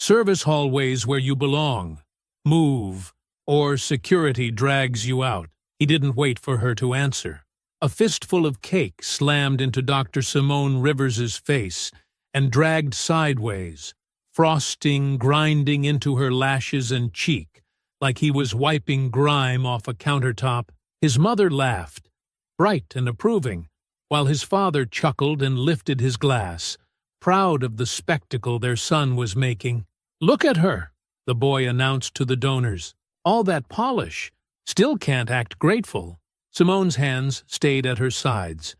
Service hallways where you belong. Move, or security drags you out. He didn't wait for her to answer. A fistful of cake slammed into Dr. Simone Rivers's face and dragged sideways, frosting grinding into her lashes and cheek like he was wiping grime off a countertop. His mother laughed, bright and approving, while his father chuckled and lifted his glass, proud of the spectacle their son was making. "Look at her," the boy announced to the donors. "All that polish. Still can't act grateful." Simone's hands stayed at her sides.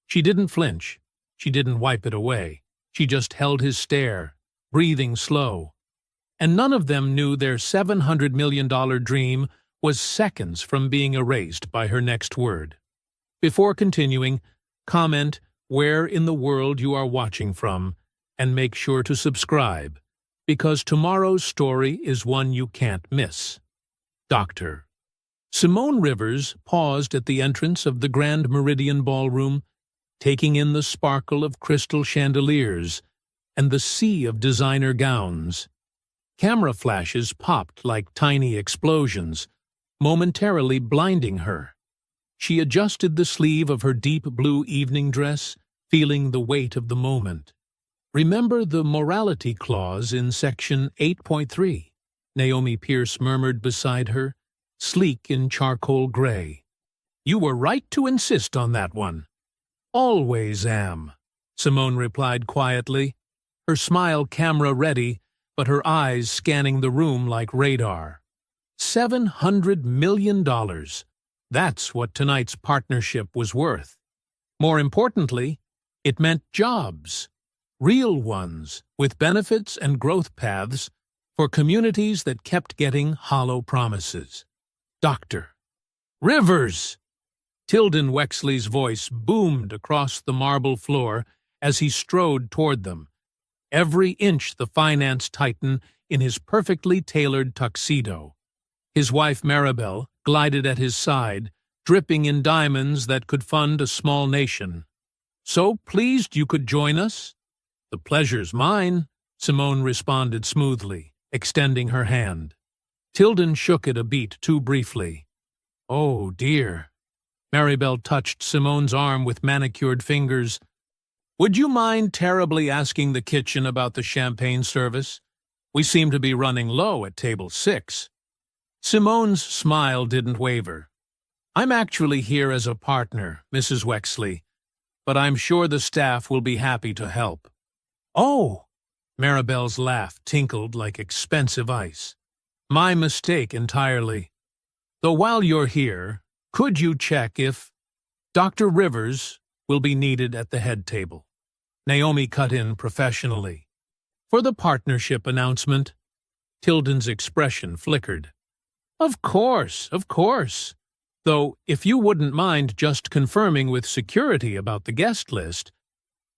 She didn't flinch. She didn't wipe it away. She just held his stare, breathing slow. And none of them knew their $700 million dream was seconds from being erased by her next word. Before continuing, comment where in the world you are watching from, and make sure to subscribe, because tomorrow's story is one you can't miss. Dr. Simone Rivers paused at the entrance of the Grand Meridian Ballroom, taking in the sparkle of crystal chandeliers and the sea of designer gowns. Camera flashes popped like tiny explosions, momentarily blinding her. She adjusted the sleeve of her deep blue evening dress, feeling the weight of the moment. "Remember the morality clause in Section 8.3, Naomi Pierce murmured beside her, sleek in charcoal gray. "You were right to insist on that one." "Always am," Simone replied quietly, her smile camera-ready, but her eyes scanning the room like radar. $700 million. That's what tonight's partnership was worth. More importantly, it meant jobs. Real ones, with benefits and growth paths for communities that kept getting hollow promises. Dr. Rivers! Tilden Wexley's voice boomed across the marble floor as he strode toward them, every inch the finance titan in his perfectly tailored tuxedo. His wife Maribel glided at his side, dripping in diamonds that could fund a small nation. "So pleased you could join us?" "The pleasure's mine," Simone responded smoothly, extending her hand. Tilden shook it a beat too briefly. "Oh, dear." Maribel touched Simone's arm with manicured fingers. "Would you mind terribly asking the kitchen about the champagne service? We seem to be running low at table 6. Simone's smile didn't waver. "I'm actually here as a partner, Mrs. Wexley, but I'm sure the staff will be happy to help." "Oh!" Maribel's laugh tinkled like expensive ice. "My mistake entirely. Though while you're here, could you check if Dr. Rivers will be needed at the head table?" Naomi cut in professionally. "For the partnership announcement." Tilden's expression flickered. Of course. Though, if you wouldn't mind just confirming with security about the guest list."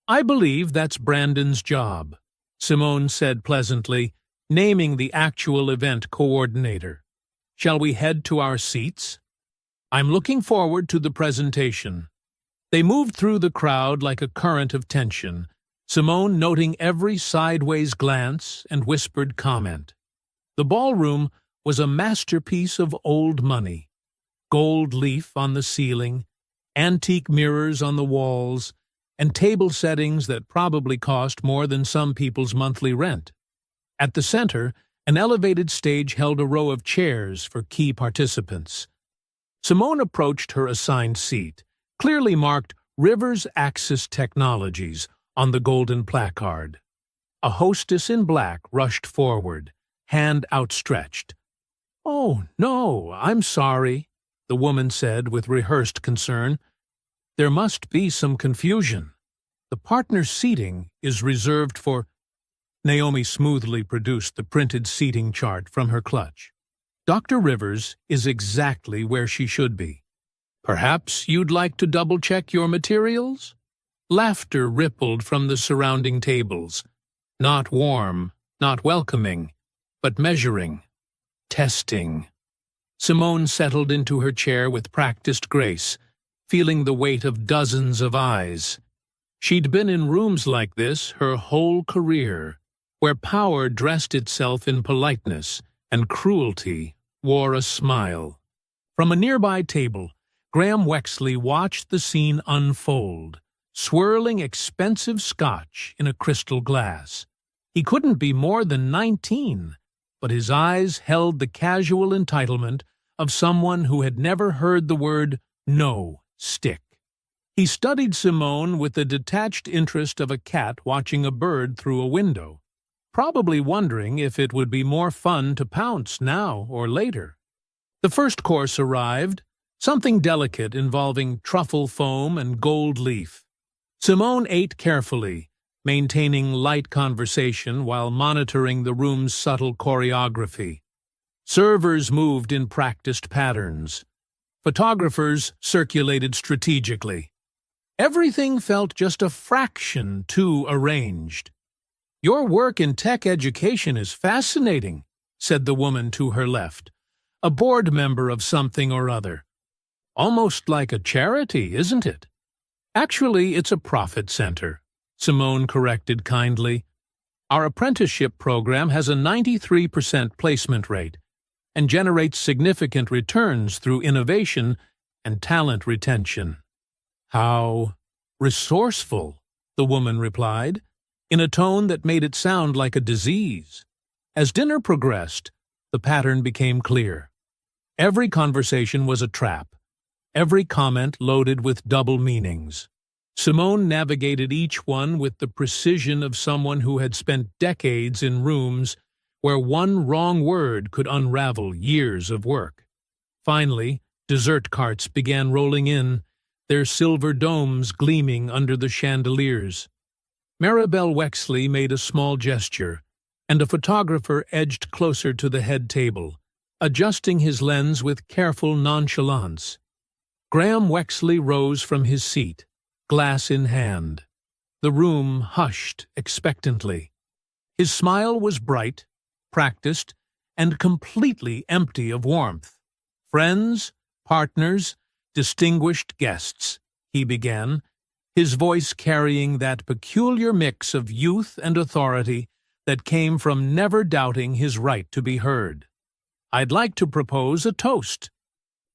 "I believe that's Brandon's job," Simone said pleasantly, naming the actual event coordinator. "Shall we head to our seats?" "I'm looking forward to the presentation." They moved through the crowd like a current of tension, Simone noting every sideways glance and whispered comment. The ballroom was a masterpiece of old money. Gold leaf on the ceiling, antique mirrors on the walls, and table settings that probably cost more than some people's monthly rent. At the center, an elevated stage held a row of chairs for key participants. Simone approached her assigned seat, clearly marked Rivers Axis Technologies on the golden placard. A hostess in black rushed forward, hand outstretched. "Oh, no, I'm sorry," the woman said with rehearsed concern. "There must be some confusion. The partner seating is reserved for—" Naomi smoothly produced the printed seating chart from her clutch. "Dr. Rivers is exactly where she should be. Perhaps you'd like to double-check your materials?" Laughter rippled from the surrounding tables. Not warm, not welcoming, but measuring. Testing. Simone settled into her chair with practiced grace, feeling the weight of dozens of eyes. She'd been in rooms like this her whole career, where power dressed itself in politeness and cruelty wore a smile. From a nearby table, Graham Wexley watched the scene unfold, swirling expensive scotch in a crystal glass. He couldn't be more than 19, but his eyes held the casual entitlement of someone who had never heard the word no stick. He studied Simone with the detached interest of a cat watching a bird through a window, probably wondering if it would be more fun to pounce now or later. The first course arrived, something delicate involving truffle foam and gold leaf. Simone ate carefully, maintaining light conversation while monitoring the room's subtle choreography. Servers moved in practiced patterns. Photographers circulated strategically. Everything felt just a fraction too arranged. "Your work in tech education is fascinating," said the woman to her left, a board member of something or other. "Almost like a charity, isn't it?" "Actually, it's a profit center," Simone corrected kindly. "Our apprenticeship program has a 93% placement rate and generates significant returns through innovation and talent retention." "How resourceful," the woman replied, in a tone that made it sound like a disease. As dinner progressed, the pattern became clear. Every conversation was a trap, every comment loaded with double meanings. Simone navigated each one with the precision of someone who had spent decades in rooms where one wrong word could unravel years of work. Finally, dessert carts began rolling in, their silver domes gleaming under the chandeliers. Maribel Wexley made a small gesture, and a photographer edged closer to the head table, adjusting his lens with careful nonchalance. Graham Wexley rose from his seat, glass in hand. The room hushed expectantly. His smile was bright, practiced, and completely empty of warmth. "Friends, partners, distinguished guests," he began, his voice carrying that peculiar mix of youth and authority that came from never doubting his right to be heard. "I'd like to propose a toast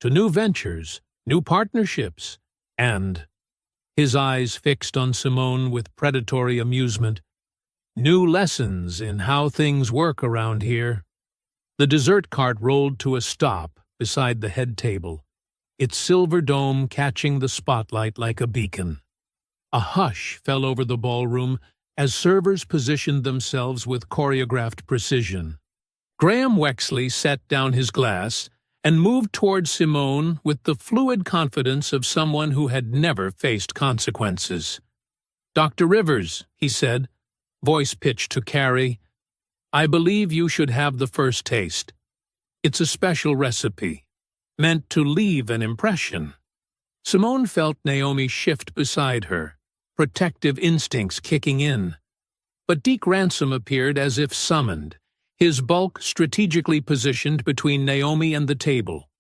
to new ventures, new partnerships, and," his eyes fixed on Simone with predatory amusement, "new lessons in how things work around here." The dessert cart rolled to a stop beside the head table, its silver dome catching the spotlight like a beacon. A hush fell over the ballroom as servers positioned themselves with choreographed precision. Graham Wexley set down his glass and moved toward Simone with the fluid confidence of someone who had never faced consequences. "Dr. Rivers," he said, voice pitched to Carrie, "I believe you should have the first taste. It's a special recipe, meant to leave an impression." Simone felt Naomi shift beside her, protective instincts kicking in. But Deke Ransom appeared as if summoned, his bulk strategically positioned between Naomi and the table.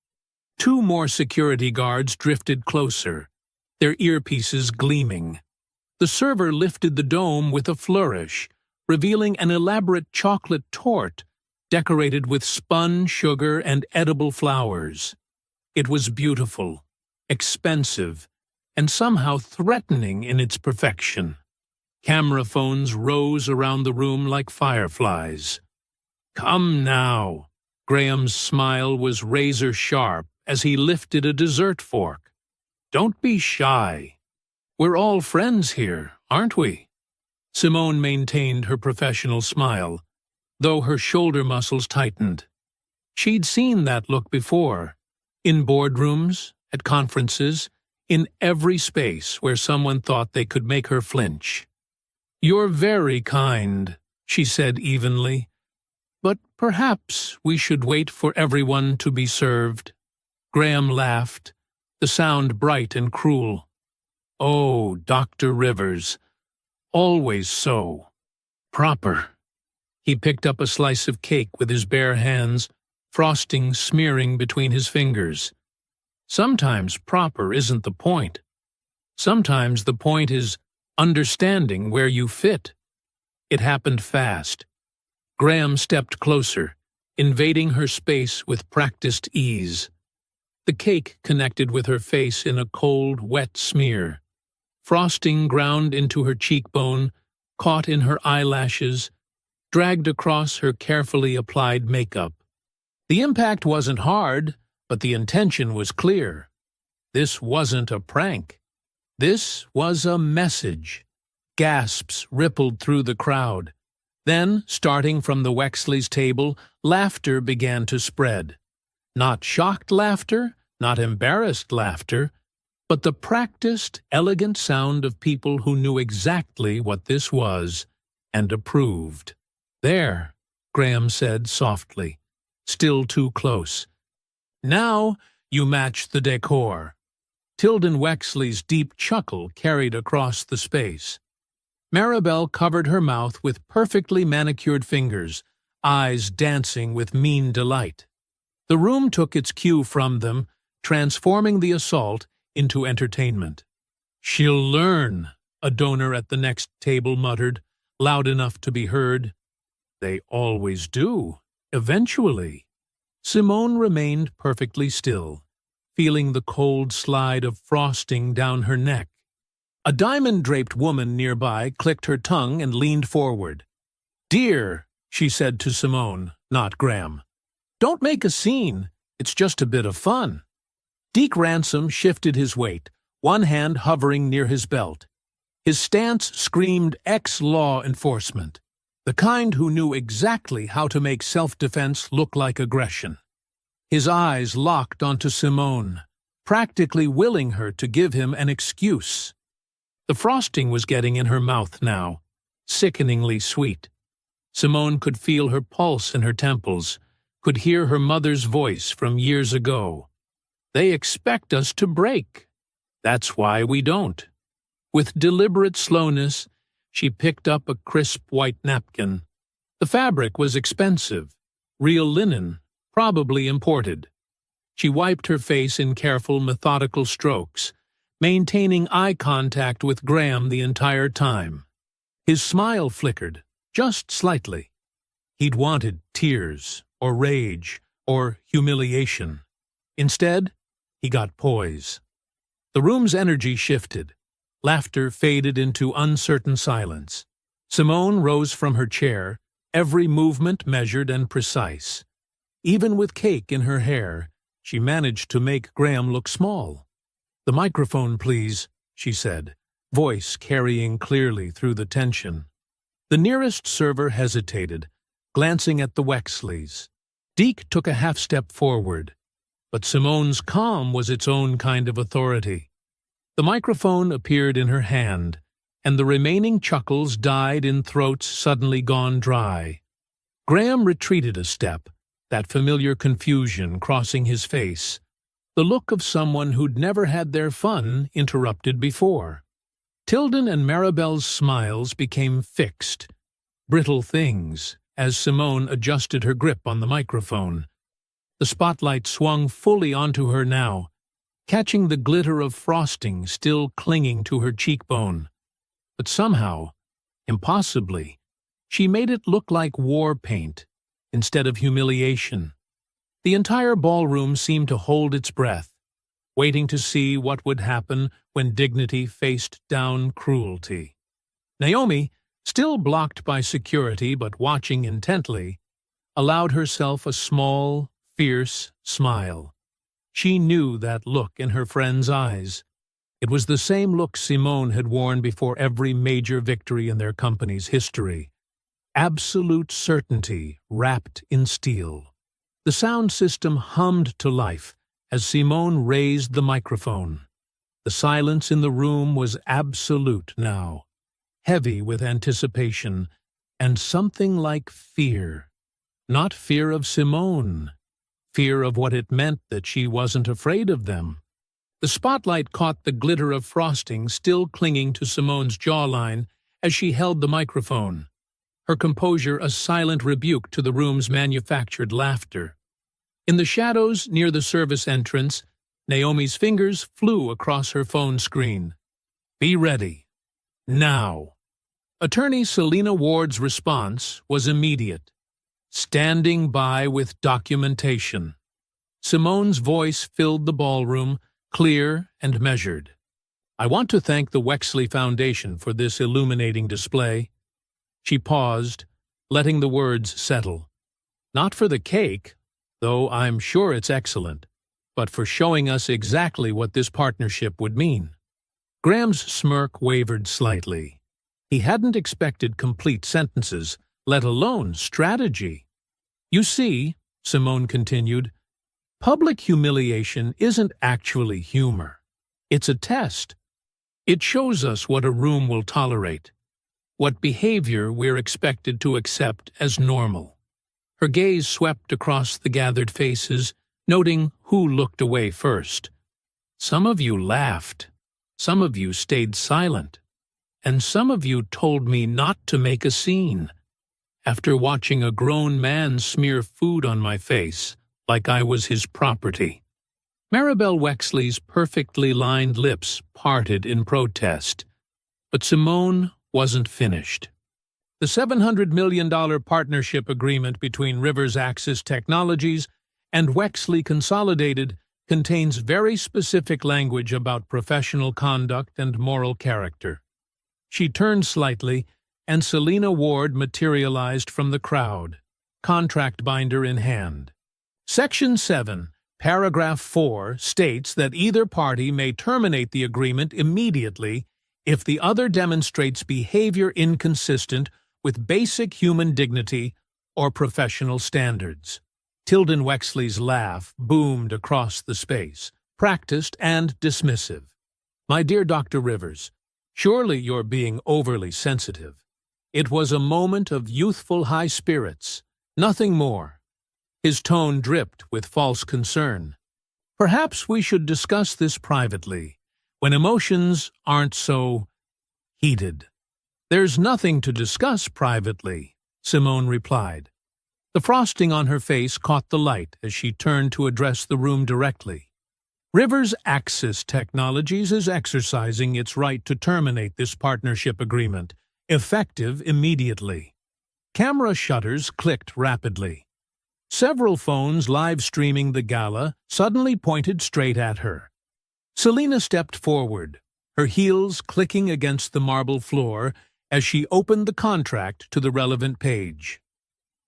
Two more security guards drifted closer, their earpieces gleaming. The server lifted the dome with a flourish, revealing an elaborate chocolate torte decorated with spun sugar and edible flowers. It was beautiful, expensive, and somehow threatening in its perfection. Camera phones rose around the room like fireflies. "Come now." Graham's smile was razor-sharp as he lifted a dessert fork. "Don't be shy. We're all friends here, aren't we?" Simone maintained her professional smile, though her shoulder muscles tightened. She'd seen that look before, in boardrooms, at conferences, in every space where someone thought they could make her flinch. "You're very kind," she said evenly. "But perhaps we should wait for everyone to be served." Graham laughed, the sound bright and cruel. "Oh, Dr. Rivers, always so proper." He picked up a slice of cake with his bare hands, frosting smearing between his fingers. "Sometimes proper isn't the point. Sometimes the point is understanding where you fit." It happened fast, Graham stepped closer, invading her space with practiced ease. The cake connected with her face in a cold, wet smear. Frosting ground into her cheekbone, caught in her eyelashes, dragged across her carefully applied makeup. The impact wasn't hard, but the intention was clear. This wasn't a prank. This was a message. Gasps rippled through the crowd. Then, starting from the Wexley's table, laughter began to spread. Not shocked laughter, not embarrassed laughter, but the practiced, elegant sound of people who knew exactly what this was and approved. "There," Graham said softly, still too close. "Now you match the decor." Tilden Wexley's deep chuckle carried across the space. Maribel covered her mouth with perfectly manicured fingers, eyes dancing with mean delight. The room took its cue from them, transforming the assault into entertainment. "She'll learn," a donor at the next table muttered, loud enough to be heard. "They always do, eventually." Simone remained perfectly still, feeling the cold slide of frosting down her neck. A diamond-draped woman nearby clicked her tongue and leaned forward. "Dear," she said to Simone, not Graham, "don't make a scene. It's just a bit of fun." Deke Ransom shifted his weight, one hand hovering near his belt. His stance screamed ex-law enforcement, the kind who knew exactly how to make self-defense look like aggression. His eyes locked onto Simone, practically willing her to give him an excuse. The frosting was getting in her mouth now, sickeningly sweet. Simone could feel her pulse in her temples, could hear her mother's voice from years ago. "They expect us to break. That's why we don't." With deliberate slowness, she picked up a crisp white napkin. The fabric was expensive, real linen, probably imported. She wiped her face in careful, methodical strokes, maintaining eye contact with Graham the entire time. His smile flickered, just slightly. He'd wanted tears, or rage, or humiliation. Instead, he got poise. The room's energy shifted. Laughter faded into uncertain silence. Simone rose from her chair, every movement measured and precise. Even with cake in her hair, she managed to make Graham look small. "The microphone, please," she said, voice carrying clearly through the tension. The nearest server hesitated, glancing at the Wexleys. Deke took a half-step forward, but Simone's calm was its own kind of authority. The microphone appeared in her hand, and the remaining chuckles died in throats suddenly gone dry. Graham retreated a step, that familiar confusion crossing his face, the look of someone who'd never had their fun interrupted before. Tilden and Maribel's smiles became fixed, brittle things, as Simone adjusted her grip on the microphone. The spotlight swung fully onto her now, catching the glitter of frosting still clinging to her cheekbone. But somehow, impossibly, she made it look like war paint instead of humiliation. The entire ballroom seemed to hold its breath, waiting to see what would happen when dignity faced down cruelty. Naomi, still blocked by security but watching intently, allowed herself a small, fierce smile. She knew that look in her friend's eyes. It was the same look Simone had worn before every major victory in their company's history. Absolute certainty wrapped in steel. The sound system hummed to life as Simone raised the microphone. The silence in the room was absolute now, heavy with anticipation and something like fear. Not fear of Simone, fear of what it meant that she wasn't afraid of them. The spotlight caught the glitter of frosting still clinging to Simone's jawline as she held the microphone, her composure a silent rebuke to the room's manufactured laughter. In the shadows near the service entrance, Naomi's fingers flew across her phone screen. "Be ready. Now." Attorney Selina Ward's response was immediate. standing by with documentation. Simone's voice filled the ballroom, clear and measured. I want to thank the Wexley Foundation for this illuminating display. She paused, letting the words settle. Not for the cake, though I'm sure it's excellent, but for showing us exactly what this partnership would mean. Graham's smirk wavered slightly. He hadn't expected complete sentences, let alone strategy. You see, Simone continued, public humiliation isn't actually humor. It's a test. It shows us what a room will tolerate, what behavior we're expected to accept as normal. Her gaze swept across the gathered faces, noting who looked away first. Some of you laughed. Some of you stayed silent. And some of you told me not to make a scene. After watching a grown man smear food on my face, like I was his property. Maribel Wexley's perfectly lined lips parted in protest. But Simone wasn't finished. The $700 million partnership agreement between Rivers Axis Technologies and Wexley Consolidated contains very specific language about professional conduct and moral character. She turned slightly, and Selina Ward materialized from the crowd, contract binder in hand. Section 7, Paragraph 4 states that either party may terminate the agreement immediately if the other demonstrates behavior inconsistent with basic human dignity or professional standards. Tilden Wexley's laugh boomed across the space, practiced and dismissive. My dear Dr. Rivers, surely you're being overly sensitive. It was a moment of youthful high spirits, nothing more. His tone dripped with false concern. Perhaps we should discuss this privately, when emotions aren't so heated. There's nothing to discuss privately, Simone replied. The frosting on her face caught the light as she turned to address the room directly. Rivers Axis Technologies is exercising its right to terminate this partnership agreement, effective immediately. Camera shutters clicked rapidly. Several phones live streaming the gala suddenly pointed straight at her. Selina stepped forward, her heels clicking against the marble floor as she opened the contract to the relevant page.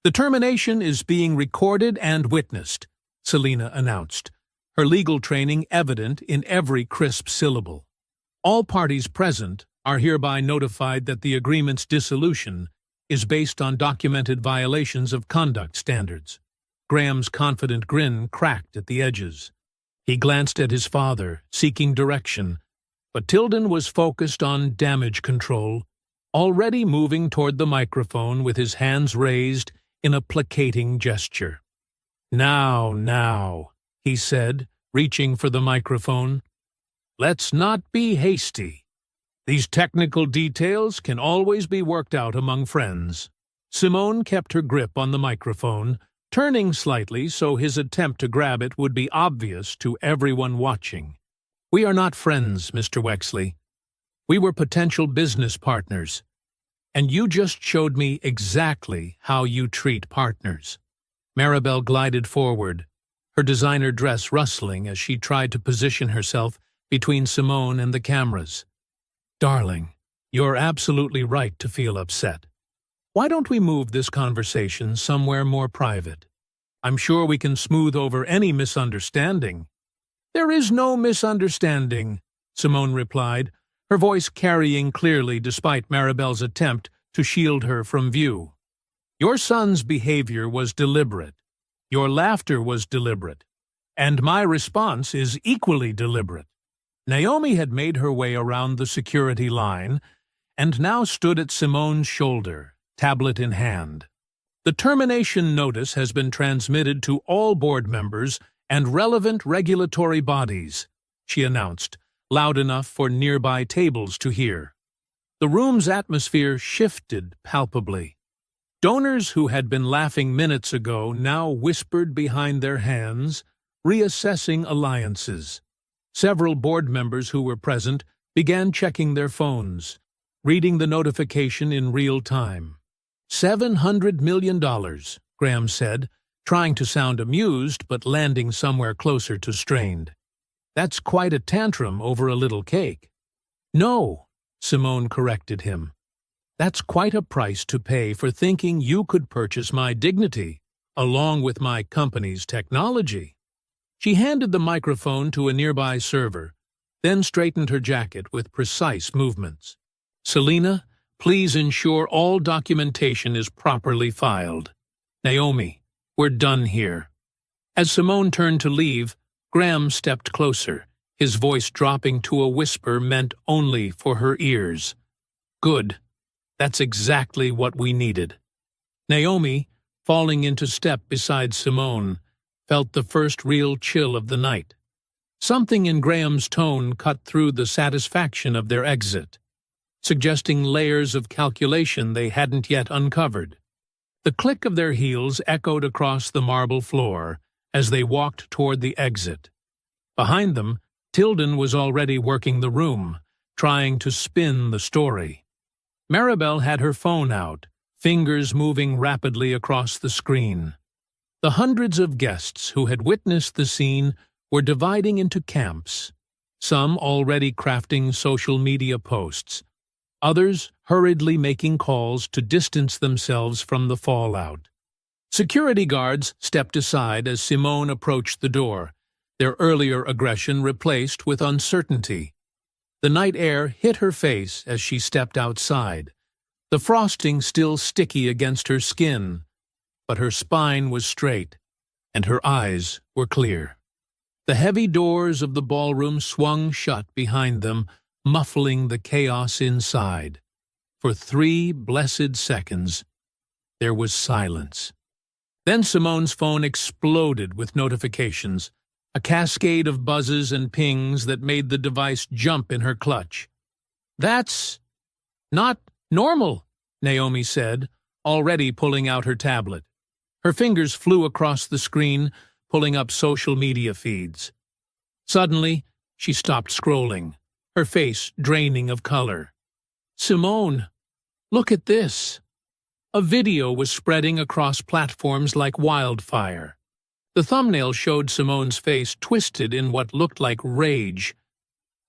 The termination is being recorded and witnessed, Selina announced, her legal training evident in every crisp syllable. All parties present are hereby notified that the agreement's dissolution is based on documented violations of conduct standards. Graham's confident grin cracked at the edges. He glanced at his father, seeking direction, but Tilden was focused on damage control, already moving toward the microphone with his hands raised in a placating gesture. Now, he said, reaching for the microphone. Let's not be hasty. These technical details can always be worked out among friends. Simone kept her grip on the microphone, turning slightly so his attempt to grab it would be obvious to everyone watching. We are not friends, Mr. Wexley. We were potential business partners. And you just showed me exactly how you treat partners. Maribel glided forward, her designer dress rustling as she tried to position herself between Simone and the cameras. Darling, you're absolutely right to feel upset. Why don't we move this conversation somewhere more private? I'm sure we can smooth over any misunderstanding. There is no misunderstanding, Simone replied, her voice carrying clearly despite Maribel's attempt to shield her from view. Your son's behavior was deliberate. Your laughter was deliberate. And my response is equally deliberate. Naomi had made her way around the security line and now stood at Simone's shoulder, tablet in hand. The termination notice has been transmitted to all board members and relevant regulatory bodies, she announced, loud enough for nearby tables to hear. The room's atmosphere shifted palpably. Donors who had been laughing minutes ago now whispered behind their hands, reassessing alliances. Several board members who were present began checking their phones, reading the notification in real time. $700 million, Graham said, trying to sound amused but landing somewhere closer to strained. That's quite a tantrum over a little cake. No, Simone corrected him. That's quite a price to pay for thinking you could purchase my dignity, along with my company's technology. She handed the microphone to a nearby server, then straightened her jacket with precise movements. Selena, please ensure all documentation is properly filed. Naomi, we're done here. As Simone turned to leave, Graham stepped closer, his voice dropping to a whisper meant only for her ears. Good. That's exactly what we needed. Naomi, falling into step beside Simone, felt the first real chill of the night. Something in Graham's tone cut through the satisfaction of their exit, suggesting layers of calculation they hadn't yet uncovered. The click of their heels echoed across the marble floor as they walked toward the exit. Behind them, Tilden was already working the room, trying to spin the story. Maribel had her phone out, fingers moving rapidly across the screen. The hundreds of guests who had witnessed the scene were dividing into camps, some already crafting social media posts, others hurriedly making calls to distance themselves from the fallout. Security guards stepped aside as Simone approached the door, their earlier aggression replaced with uncertainty. The night air hit her face as she stepped outside, the frosting still sticky against her skin, but her spine was straight, and her eyes were clear. The heavy doors of the ballroom swung shut behind them, muffling the chaos inside. For 3 blessed seconds, there was silence. Then Simone's phone exploded with notifications, a cascade of buzzes and pings that made the device jump in her clutch. That's not normal, Naomi said, already pulling out her tablet. Her fingers flew across the screen, pulling up social media feeds. Suddenly, she stopped scrolling, her face draining of color. Simone, look at this. A video was spreading across platforms like wildfire. The thumbnail showed Simone's face twisted in what looked like rage,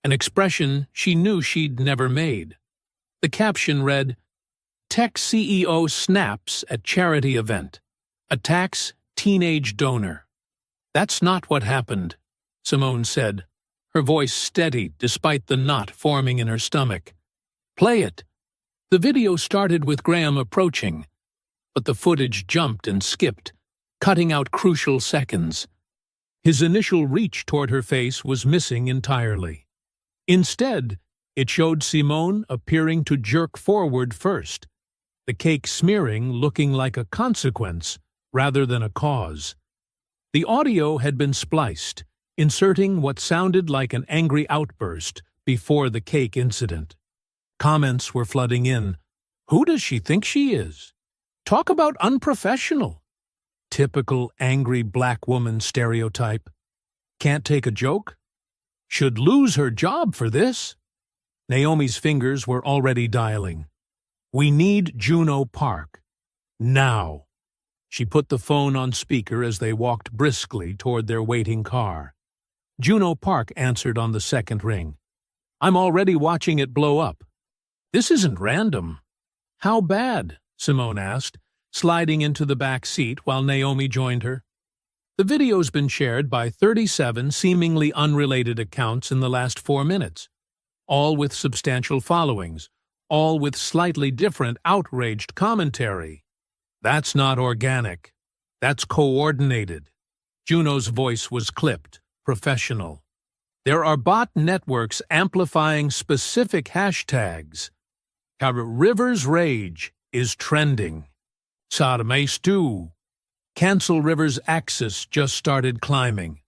an expression she knew she'd never made. The caption read, "Tech CEO snaps at charity event. Attacks teenage donor." That's not what happened, Simone said, her voice steady despite the knot forming in her stomach. Play it. The video started with Graham approaching, but the footage jumped and skipped, cutting out crucial seconds. His initial reach toward her face was missing entirely. Instead, it showed Simone appearing to jerk forward first, the cake smearing looking like a consequence rather than a cause. The audio had been spliced, inserting what sounded like an angry outburst before the cake incident. Comments were flooding in. Who does she think she is? Talk about unprofessional. Typical angry black woman stereotype. Can't take a joke? Should lose her job for this. Naomi's fingers were already dialing. We need Juno Park. Now. She put the phone on speaker as they walked briskly toward their waiting car. Juno Park answered on the second ring. I'm already watching it blow up. This isn't random. How bad? Simone asked, sliding into the back seat while Naomi joined her. The video's been shared by 37 seemingly unrelated accounts in the last 4 minutes, all with substantial followings, all with slightly different outraged commentary. That's not organic. That's coordinated. Juno's voice was clipped, professional. There are bot networks amplifying specific hashtags. Rivers Rage is trending. Sadame Stew. Cancel Rivers Axis just started climbing.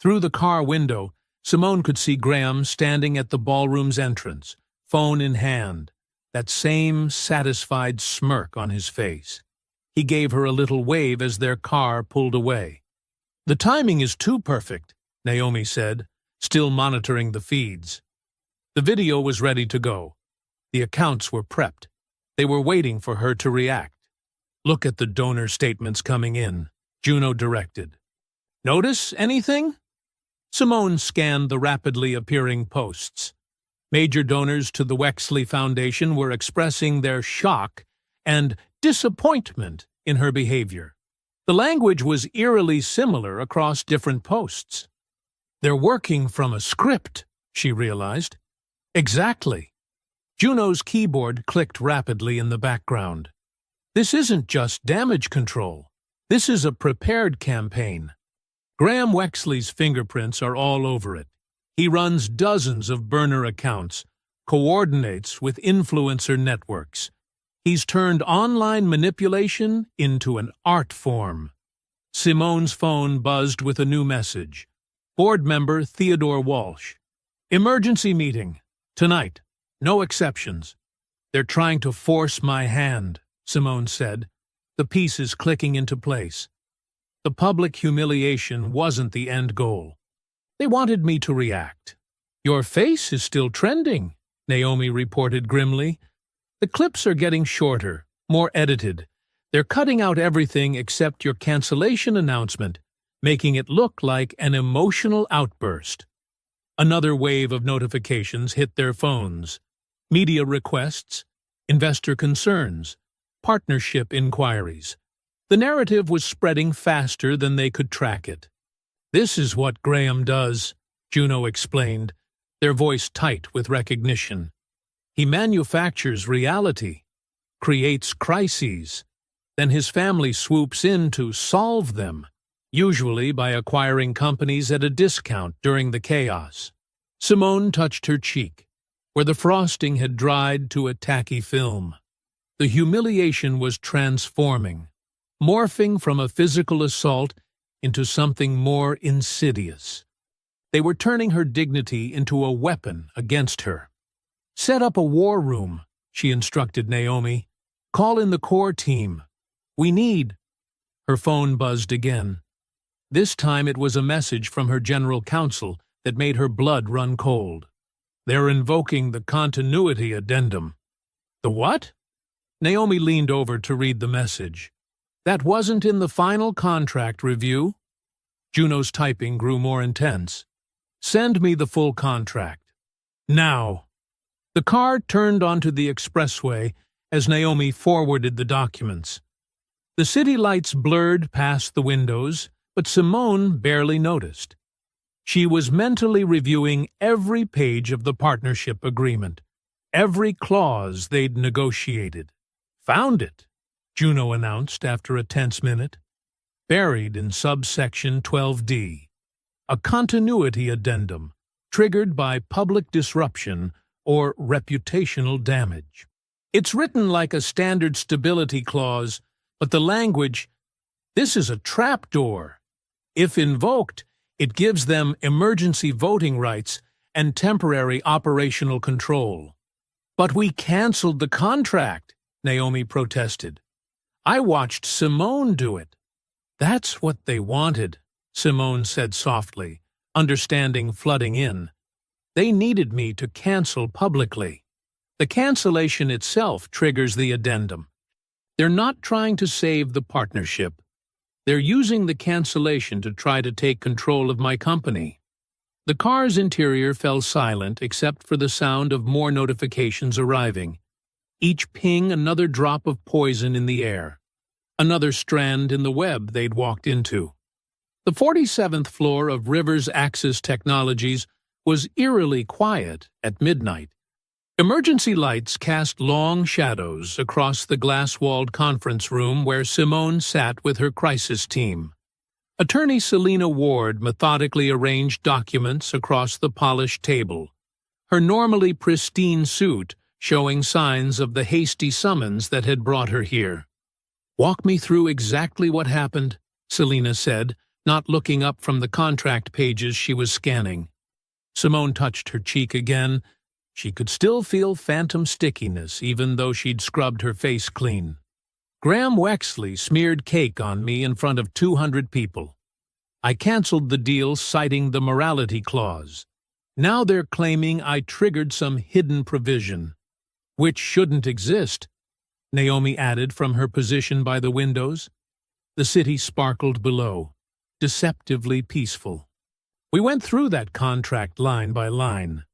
Through the car window, Simone could see Graham standing at the ballroom's entrance, phone in hand, that same satisfied smirk on his face. He gave her a little wave as their car pulled away. The timing is too perfect, Naomi said, still monitoring the feeds. The video was ready to go. The accounts were prepped. They were waiting for her to react. Look at the donor statements coming in, Juno directed. Notice anything? Simone scanned the rapidly appearing posts. Major donors to the Wexley Foundation were expressing their shock and disappointment in her behavior. The language was eerily similar across different posts. They're working from a script, she realized. Exactly. Juno's keyboard clicked rapidly in the background. This isn't just damage control. This is a prepared campaign. Graham Wexley's fingerprints are all over it. He runs dozens of burner accounts, coordinates with influencer networks. He's turned online manipulation into an art form. Simone's phone buzzed with a new message. Board member Theodore Walsh. Emergency meeting. Tonight. No exceptions. They're trying to force my hand, Simone said, the pieces clicking into place. The public humiliation wasn't the end goal. They wanted me to react. Your face is still trending, Naomi reported grimly. The clips are getting shorter, more edited. They're cutting out everything except your cancellation announcement, making it look like an emotional outburst. Another wave of notifications hit their phones. Media requests, investor concerns, partnership inquiries. The narrative was spreading faster than they could track it. This is what Graham does, Juno explained, their voice tight with recognition. He manufactures reality, creates crises, then his family swoops in to solve them, usually by acquiring companies at a discount during the chaos. Simone touched her cheek, where the frosting had dried to a tacky film. The humiliation was transforming, morphing from a physical assault into something more insidious. They were turning her dignity into a weapon against her. Set up a war room, she instructed Naomi. Call in the core team. We need... Her phone buzzed again. This time it was a message from her general counsel that made her blood run cold. They're invoking the continuity addendum. The what? Naomi leaned over to read the message. That wasn't in the final contract review. Juno's typing grew more intense. Send me the full contract. Now. The car turned onto the expressway as Naomi forwarded the documents. The city lights blurred past the windows, but Simone barely noticed. She was mentally reviewing every page of the partnership agreement, every clause they'd negotiated. Found it, Juno announced after a tense minute. Buried in subsection 12D. A continuity addendum, triggered by public disruption or reputational damage. It's written like a standard stability clause, but the language, this is a trapdoor. If invoked, it gives them emergency voting rights and temporary operational control. But we canceled the contract, Naomi protested. I watched Simone do it. That's what they wanted, Simone said softly, understanding flooding in. They needed me to cancel publicly. The cancellation itself triggers the addendum. They're not trying to save the partnership. They're using the cancellation to try to take control of my company. The car's interior fell silent except for the sound of more notifications arriving. Each ping another drop of poison in the air. Another strand in the web they'd walked into. The 47th floor of Rivers Axis Technologies was eerily quiet at midnight. Emergency lights cast long shadows across the glass-walled conference room where Simone sat with her crisis team. Attorney Selena Ward methodically arranged documents across the polished table, her normally pristine suit showing signs of the hasty summons that had brought her here. Walk me through exactly what happened, Selena said, not looking up from the contract pages she was scanning. Simone touched her cheek again. She could still feel phantom stickiness even though she'd scrubbed her face clean. Graham Wexley smeared cake on me in front of 200 people. I canceled the deal citing the morality clause. Now they're claiming I triggered some hidden provision, which shouldn't exist. Naomi added from her position by the windows. The city sparkled below, deceptively peaceful. We went through that contract line by line.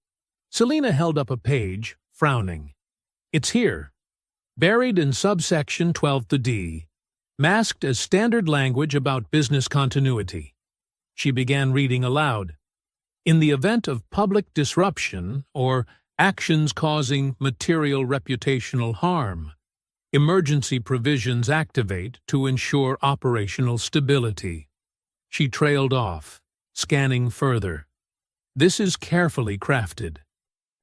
Selina held up a page, frowning. It's here, buried in subsection 12D, masked as standard language about business continuity. She began reading aloud. In the event of public disruption or actions causing material reputational harm, emergency provisions activate to ensure operational stability. She trailed off, scanning further. This is carefully crafted.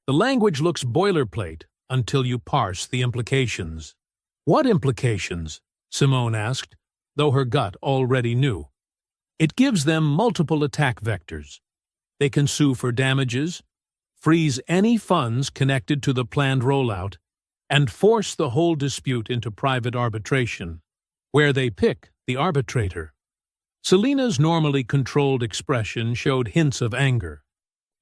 The language looks boilerplate until you parse the implications. What implications? Simone asked, though her gut already knew. It gives them multiple attack vectors. They can sue for damages, freeze any funds connected to the planned rollout, and force the whole dispute into private arbitration, where they pick the arbitrator. Selina's normally controlled expression showed hints of anger.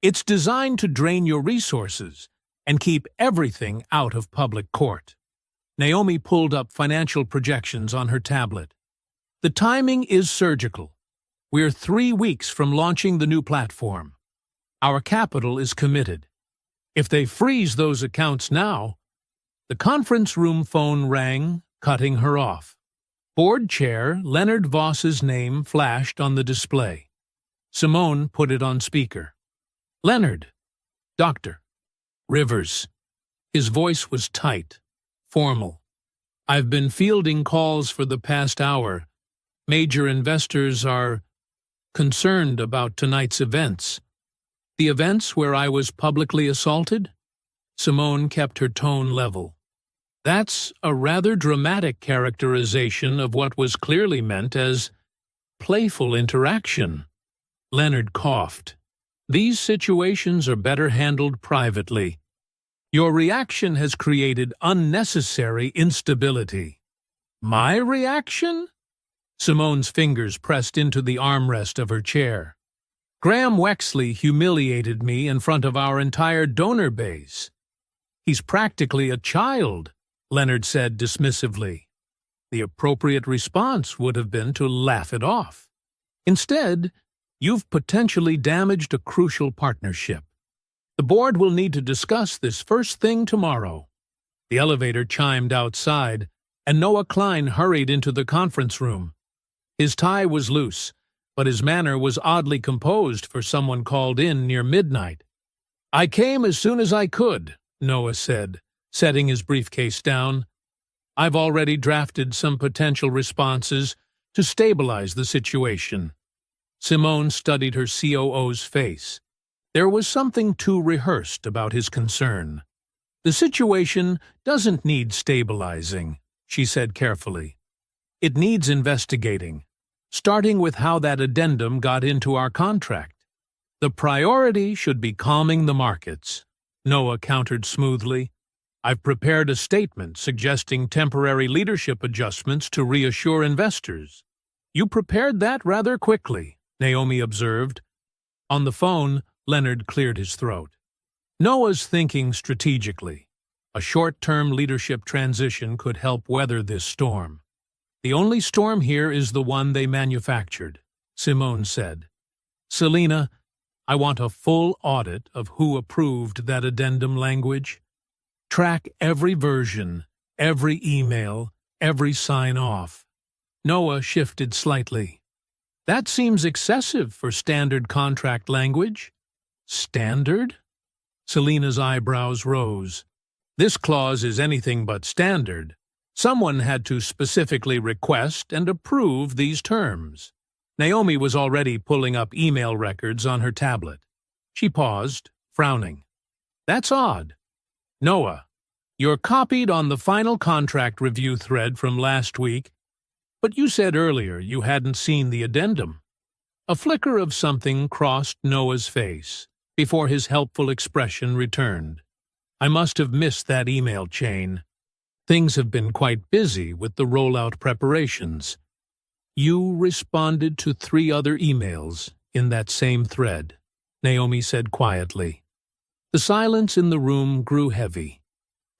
It's designed to drain your resources and keep everything out of public court. Naomi pulled up financial projections on her tablet. The timing is surgical. We're 3 weeks from launching the new platform. Our capital is committed. If they freeze those accounts now— The conference room phone rang, cutting her off. Board chair Leonard Voss's name flashed on the display. Simone put it on speaker. Leonard. Dr. Rivers. His voice was tight, formal. I've been fielding calls for the past hour. Major investors are concerned about tonight's events. The events where I was publicly assaulted? Simone kept her tone level. That's a rather dramatic characterization of what was clearly meant as playful interaction. Leonard coughed. These situations are better handled privately. Your reaction has created unnecessary instability. My reaction? Simone's fingers pressed into the armrest of her chair. Graham Wexley humiliated me in front of our entire donor base. He's practically a child, Leonard said dismissively. The appropriate response would have been to laugh it off. Instead, you've potentially damaged a crucial partnership. The board will need to discuss this first thing tomorrow. The elevator chimed outside, and Noah Klein hurried into the conference room. His tie was loose, but his manner was oddly composed for someone called in near midnight. I came as soon as I could, Noah said, setting his briefcase down. I've already drafted some potential responses to stabilize the situation. Simone studied her COO's face. There was something too rehearsed about his concern. The situation doesn't need stabilizing, she said carefully. It needs investigating, starting with how that addendum got into our contract. The priority should be calming the markets, Noah countered smoothly. I've prepared a statement suggesting temporary leadership adjustments to reassure investors. You prepared that rather quickly, Naomi observed. On the phone, Leonard cleared his throat. Noah's thinking strategically. A short-term leadership transition could help weather this storm. The only storm here is the one they manufactured, Simone said. Selina, I want a full audit of who approved that addendum language. Track every version, every email, every sign-off. Noah shifted slightly. That seems excessive for standard contract language. Standard? Selina's eyebrows rose. This clause is anything but standard. Someone had to specifically request and approve these terms. Naomi was already pulling up email records on her tablet. She paused, frowning. That's odd. Noah, you're copied on the final contract review thread from last week, but you said earlier you hadn't seen the addendum. A flicker of something crossed Noah's face before his helpful expression returned. I must have missed that email chain. Things have been quite busy with the rollout preparations. You responded to 3 other emails in that same thread, Naomi said quietly. The silence in the room grew heavy.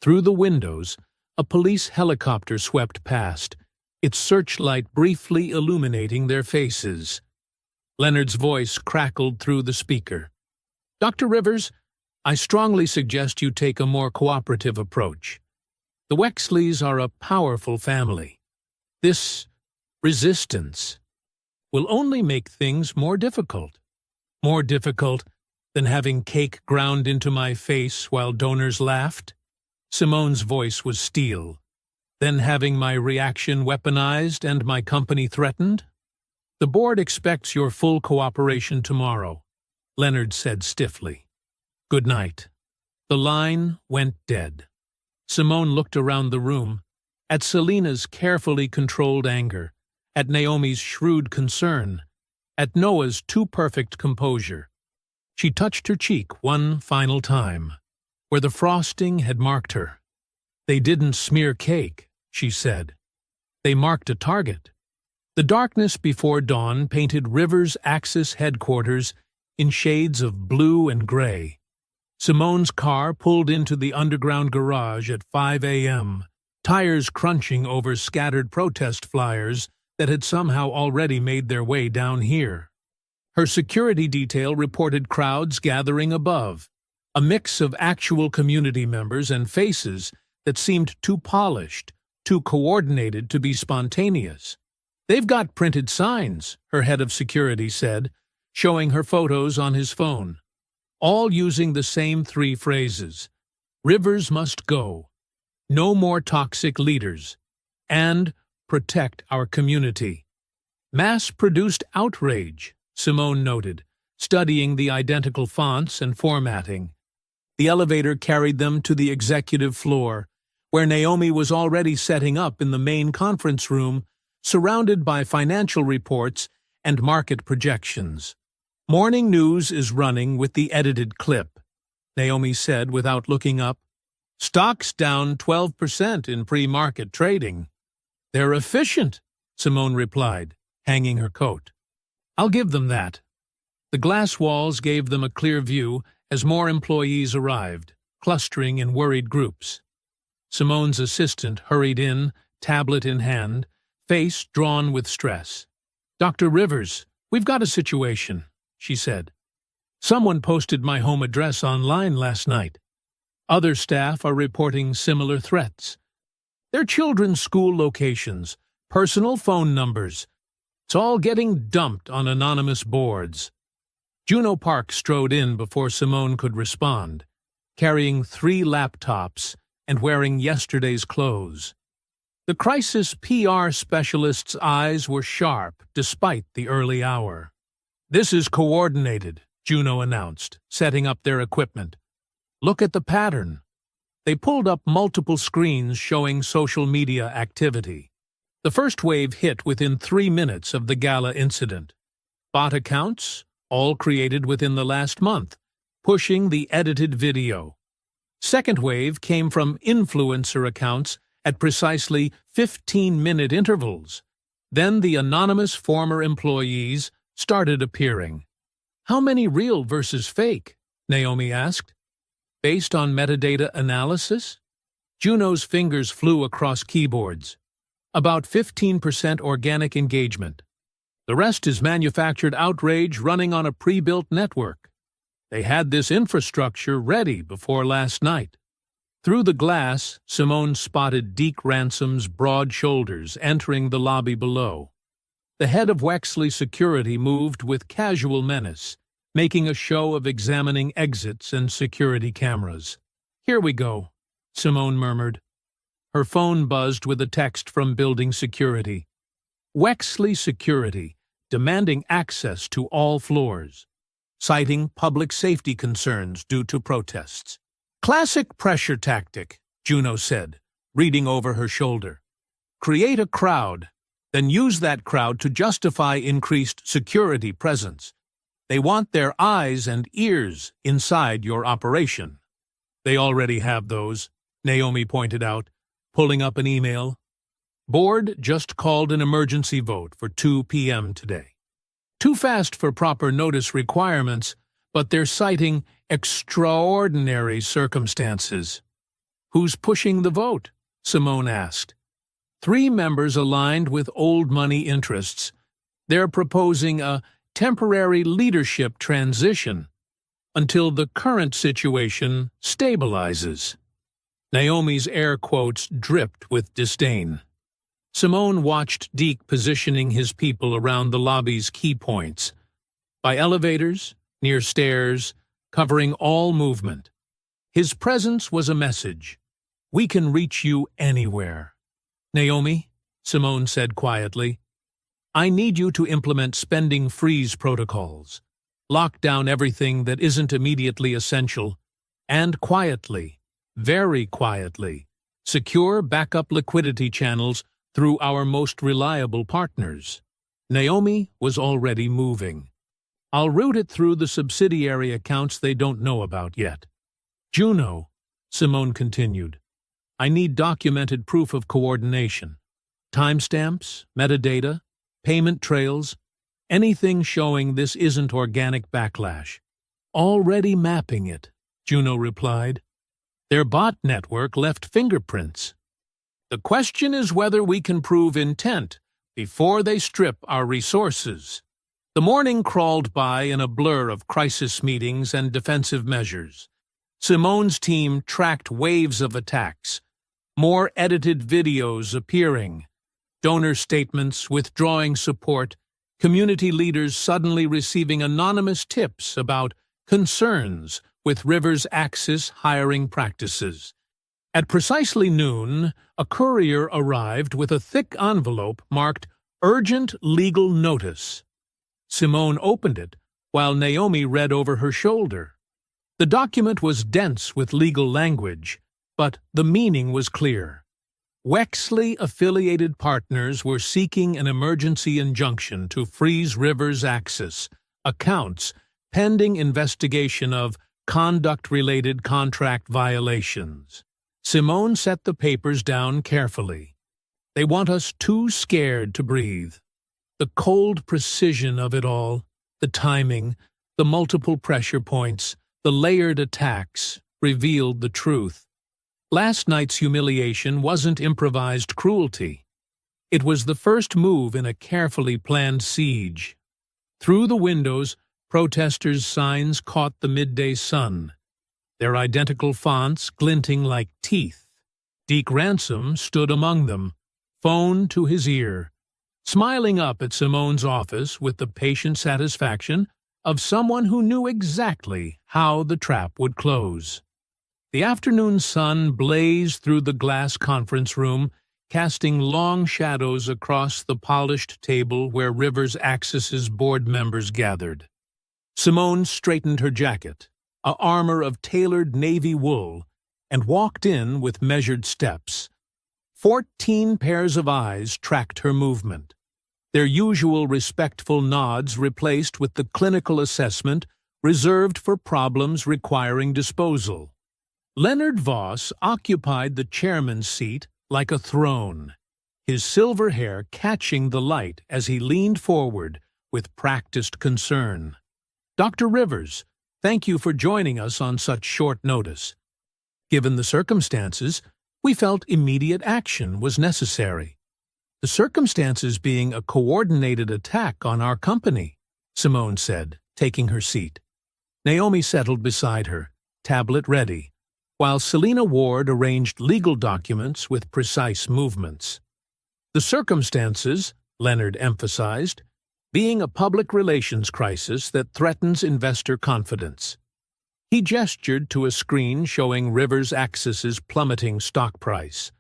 Through the windows, A police helicopter swept past, its searchlight briefly illuminating their faces. Leonard's voice crackled through the speaker. "Dr. Rivers, I strongly suggest you take a more cooperative approach. The Wexleys are a powerful family. This resistance will only make things more difficult. More difficult than having cake ground into my face while donors laughed." Simone's voice was steel. "Then having my reaction weaponized and my company threatened?" "The board expects your full cooperation tomorrow," Leonard said stiffly. "Good night." The line went dead. Simone looked around the room, at Selena's carefully controlled anger, at Naomi's shrewd concern, at Noah's too-perfect composure. She touched her cheek one final time, where the frosting had marked her. "They didn't smear cake," she said. "They marked a target." The darkness before dawn painted Rivers' Axis headquarters in shades of blue and gray. Simone's car pulled into the underground garage at 5 a.m., tires crunching over scattered protest flyers that had somehow already made their way down here. Her security detail reported crowds gathering above, a mix of actual community members and faces that seemed too polished, too coordinated to be spontaneous. "They've got printed signs," her head of security said, showing her photos on his phone, all using the same three phrases: "Rivers must go," "No more toxic leaders," and "Protect our community." "Mass-produced outrage," Simone noted, studying the identical fonts and formatting. The elevator carried them to the executive floor, where Naomi was already setting up in the main conference room, surrounded by financial reports and market projections. "Morning news is running with the edited clip," Naomi said without looking up. "Stocks down 12% in pre-market trading." "They're efficient," Simone replied, hanging her coat. "I'll give them that." The glass walls gave them a clear view as more employees arrived, clustering in worried groups. Simone's assistant hurried in, tablet in hand, face drawn with stress. "Dr. Rivers, we've got a situation," she said. "Someone posted my home address online last night. Other staff are reporting similar threats. Their children's school locations, personal phone numbers. It's all getting dumped on anonymous boards." Juno Park strode in before Simone could respond, carrying 3 laptops and wearing yesterday's clothes. The crisis PR specialist's eyes were sharp despite the early hour. "This is coordinated," Juno announced, setting up their equipment. "Look at the pattern." They pulled up multiple screens showing social media activity. The first wave hit within 3 minutes of the gala incident. Bot accounts, all created within the last month, pushing the edited video. Second wave came from influencer accounts at precisely 15-minute intervals. Then the anonymous former employees started appearing. "How many real versus fake?" Naomi asked. "Based on metadata analysis?" Juno's fingers flew across keyboards. "About 15% organic engagement. The rest is manufactured outrage running on a pre-built network. They had this infrastructure ready before last night." Through the glass, Simone spotted Deke Ransom's broad shoulders entering the lobby below. The head of Wexley Security moved with casual menace, making a show of examining exits and security cameras. "Here we go," Simone murmured. Her phone buzzed with a text from building security. "Wexley Security, demanding access to all floors, citing public safety concerns due to protests." "Classic pressure tactic," Juno said, reading over her shoulder. "Create a crowd, then use that crowd to justify increased security presence. They want their eyes and ears inside your operation." "They already have those," Naomi pointed out, pulling up an email. "Board just called an emergency vote for 2 p.m. today. Too fast for proper notice requirements, but they're citing extraordinary circumstances." "Who's pushing the vote?" Simone asked. 3 members aligned with old money interests. They're proposing a temporary leadership transition until the current situation stabilizes. Naomi's air quotes dripped with disdain. Simone watched Deke positioning his people around the lobby's key points, by elevators, near stairs, covering all movement. His presence was a message. We can reach you anywhere. Naomi, Simone said quietly, I need you to implement spending freeze protocols. Lock down everything that isn't immediately essential, and quietly, very quietly, secure backup liquidity channels through our most reliable partners. Naomi was already moving. I'll route it through the subsidiary accounts they don't know about yet. Juno, Simone continued, I need documented proof of coordination. Timestamps, metadata, payment trails, anything showing this isn't organic backlash. Already mapping it, Juno replied. Their bot network left fingerprints. The question is whether we can prove intent before they strip our resources. The morning crawled by in a blur of crisis meetings and defensive measures. Simone's team tracked waves of attacks, more edited videos appearing, donor statements withdrawing support, community leaders suddenly receiving anonymous tips about concerns with Rivers Axis hiring practices. At precisely noon, a courier arrived with a thick envelope marked Urgent Legal Notice. Simone opened it, while Naomi read over her shoulder. The document was dense with legal language, but the meaning was clear. Wexley-affiliated partners were seeking an emergency injunction to freeze Rivers Axis accounts pending investigation of conduct-related contract violations. Simone set the papers down carefully. They want us too scared to breathe. The cold precision of it all, the timing, the multiple pressure points, the layered attacks, revealed the truth. Last night's humiliation wasn't improvised cruelty. It was the first move in a carefully planned siege. Through the windows, protesters' signs caught the midday sun, their identical fonts glinting like teeth. Deke Ransom stood among them, phone to his ear, smiling up at Simone's office with the patient satisfaction of someone who knew exactly how the trap would close. The afternoon sun blazed through the glass conference room, casting long shadows across the polished table where Rivers Axis's board members gathered. Simone straightened her jacket, a armor of tailored navy wool, and walked in with measured steps. 14 pairs of eyes tracked her movement, their usual respectful nods replaced with the clinical assessment reserved for problems requiring disposal. Leonard Voss occupied the chairman's seat like a throne, his silver hair catching the light as he leaned forward with practiced concern. Dr. Rivers, thank you for joining us on such short notice. Given the circumstances, we felt immediate action was necessary. The circumstances being a coordinated attack on our company, Simone said, taking her seat. Naomi settled beside her, tablet ready, while Selena Ward arranged legal documents with precise movements. The circumstances, Leonard emphasized, being a public relations crisis that threatens investor confidence. He gestured to a screen showing Rivers Axis's plummeting stock price.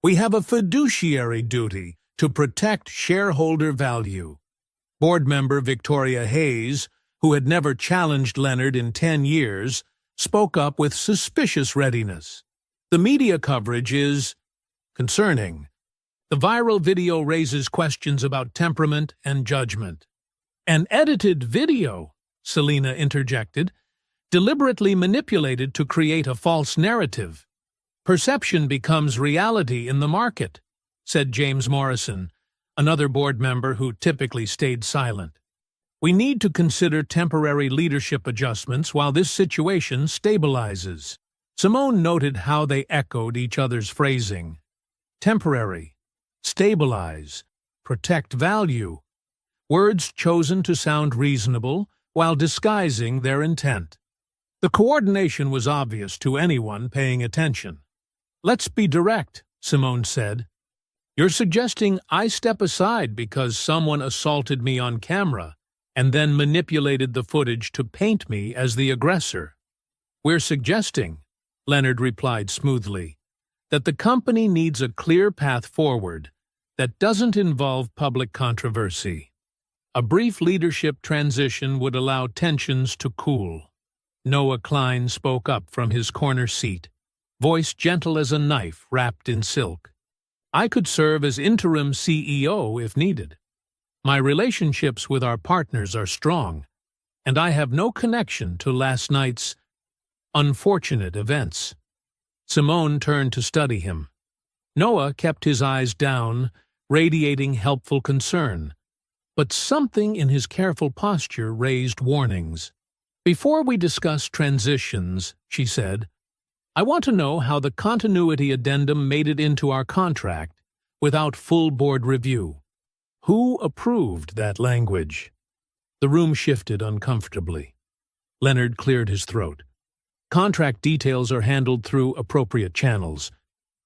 We have a fiduciary duty to protect shareholder value. Board member Victoria Hayes, who had never challenged Leonard in 10 years, spoke up with suspicious readiness. The media coverage is concerning. The viral video raises questions about temperament and judgment. An edited video, Selena interjected, deliberately manipulated to create a false narrative. Perception becomes reality in the market, said James Morrison, another board member who typically stayed silent. We need to consider temporary leadership adjustments while this situation stabilizes. Simone noted how they echoed each other's phrasing. temporary, stabilize, protect value. Words chosen to sound reasonable while disguising their intent. The coordination was obvious to anyone paying attention. "Let's be direct," Simone said. "You're suggesting I step aside because someone assaulted me on camera and then manipulated the footage to paint me as the aggressor." "We're suggesting," Leonard replied smoothly, "that the company needs a clear path forward that doesn't involve public controversy. A brief leadership transition would allow tensions to cool." Noah Klein spoke up from his corner seat, voice gentle as a knife wrapped in silk. "I could serve as interim CEO if needed. My relationships with our partners are strong, and I have no connection to last night's unfortunate events." Simone turned to study him. Noah kept his eyes down, radiating helpful concern, but something in his careful posture raised warnings. "Before we discuss transitions," she said, "I want to know how the continuity addendum made it into our contract without full board review. Who approved that language?" The room shifted uncomfortably. Leonard cleared his throat. "Contract details are handled through appropriate channels.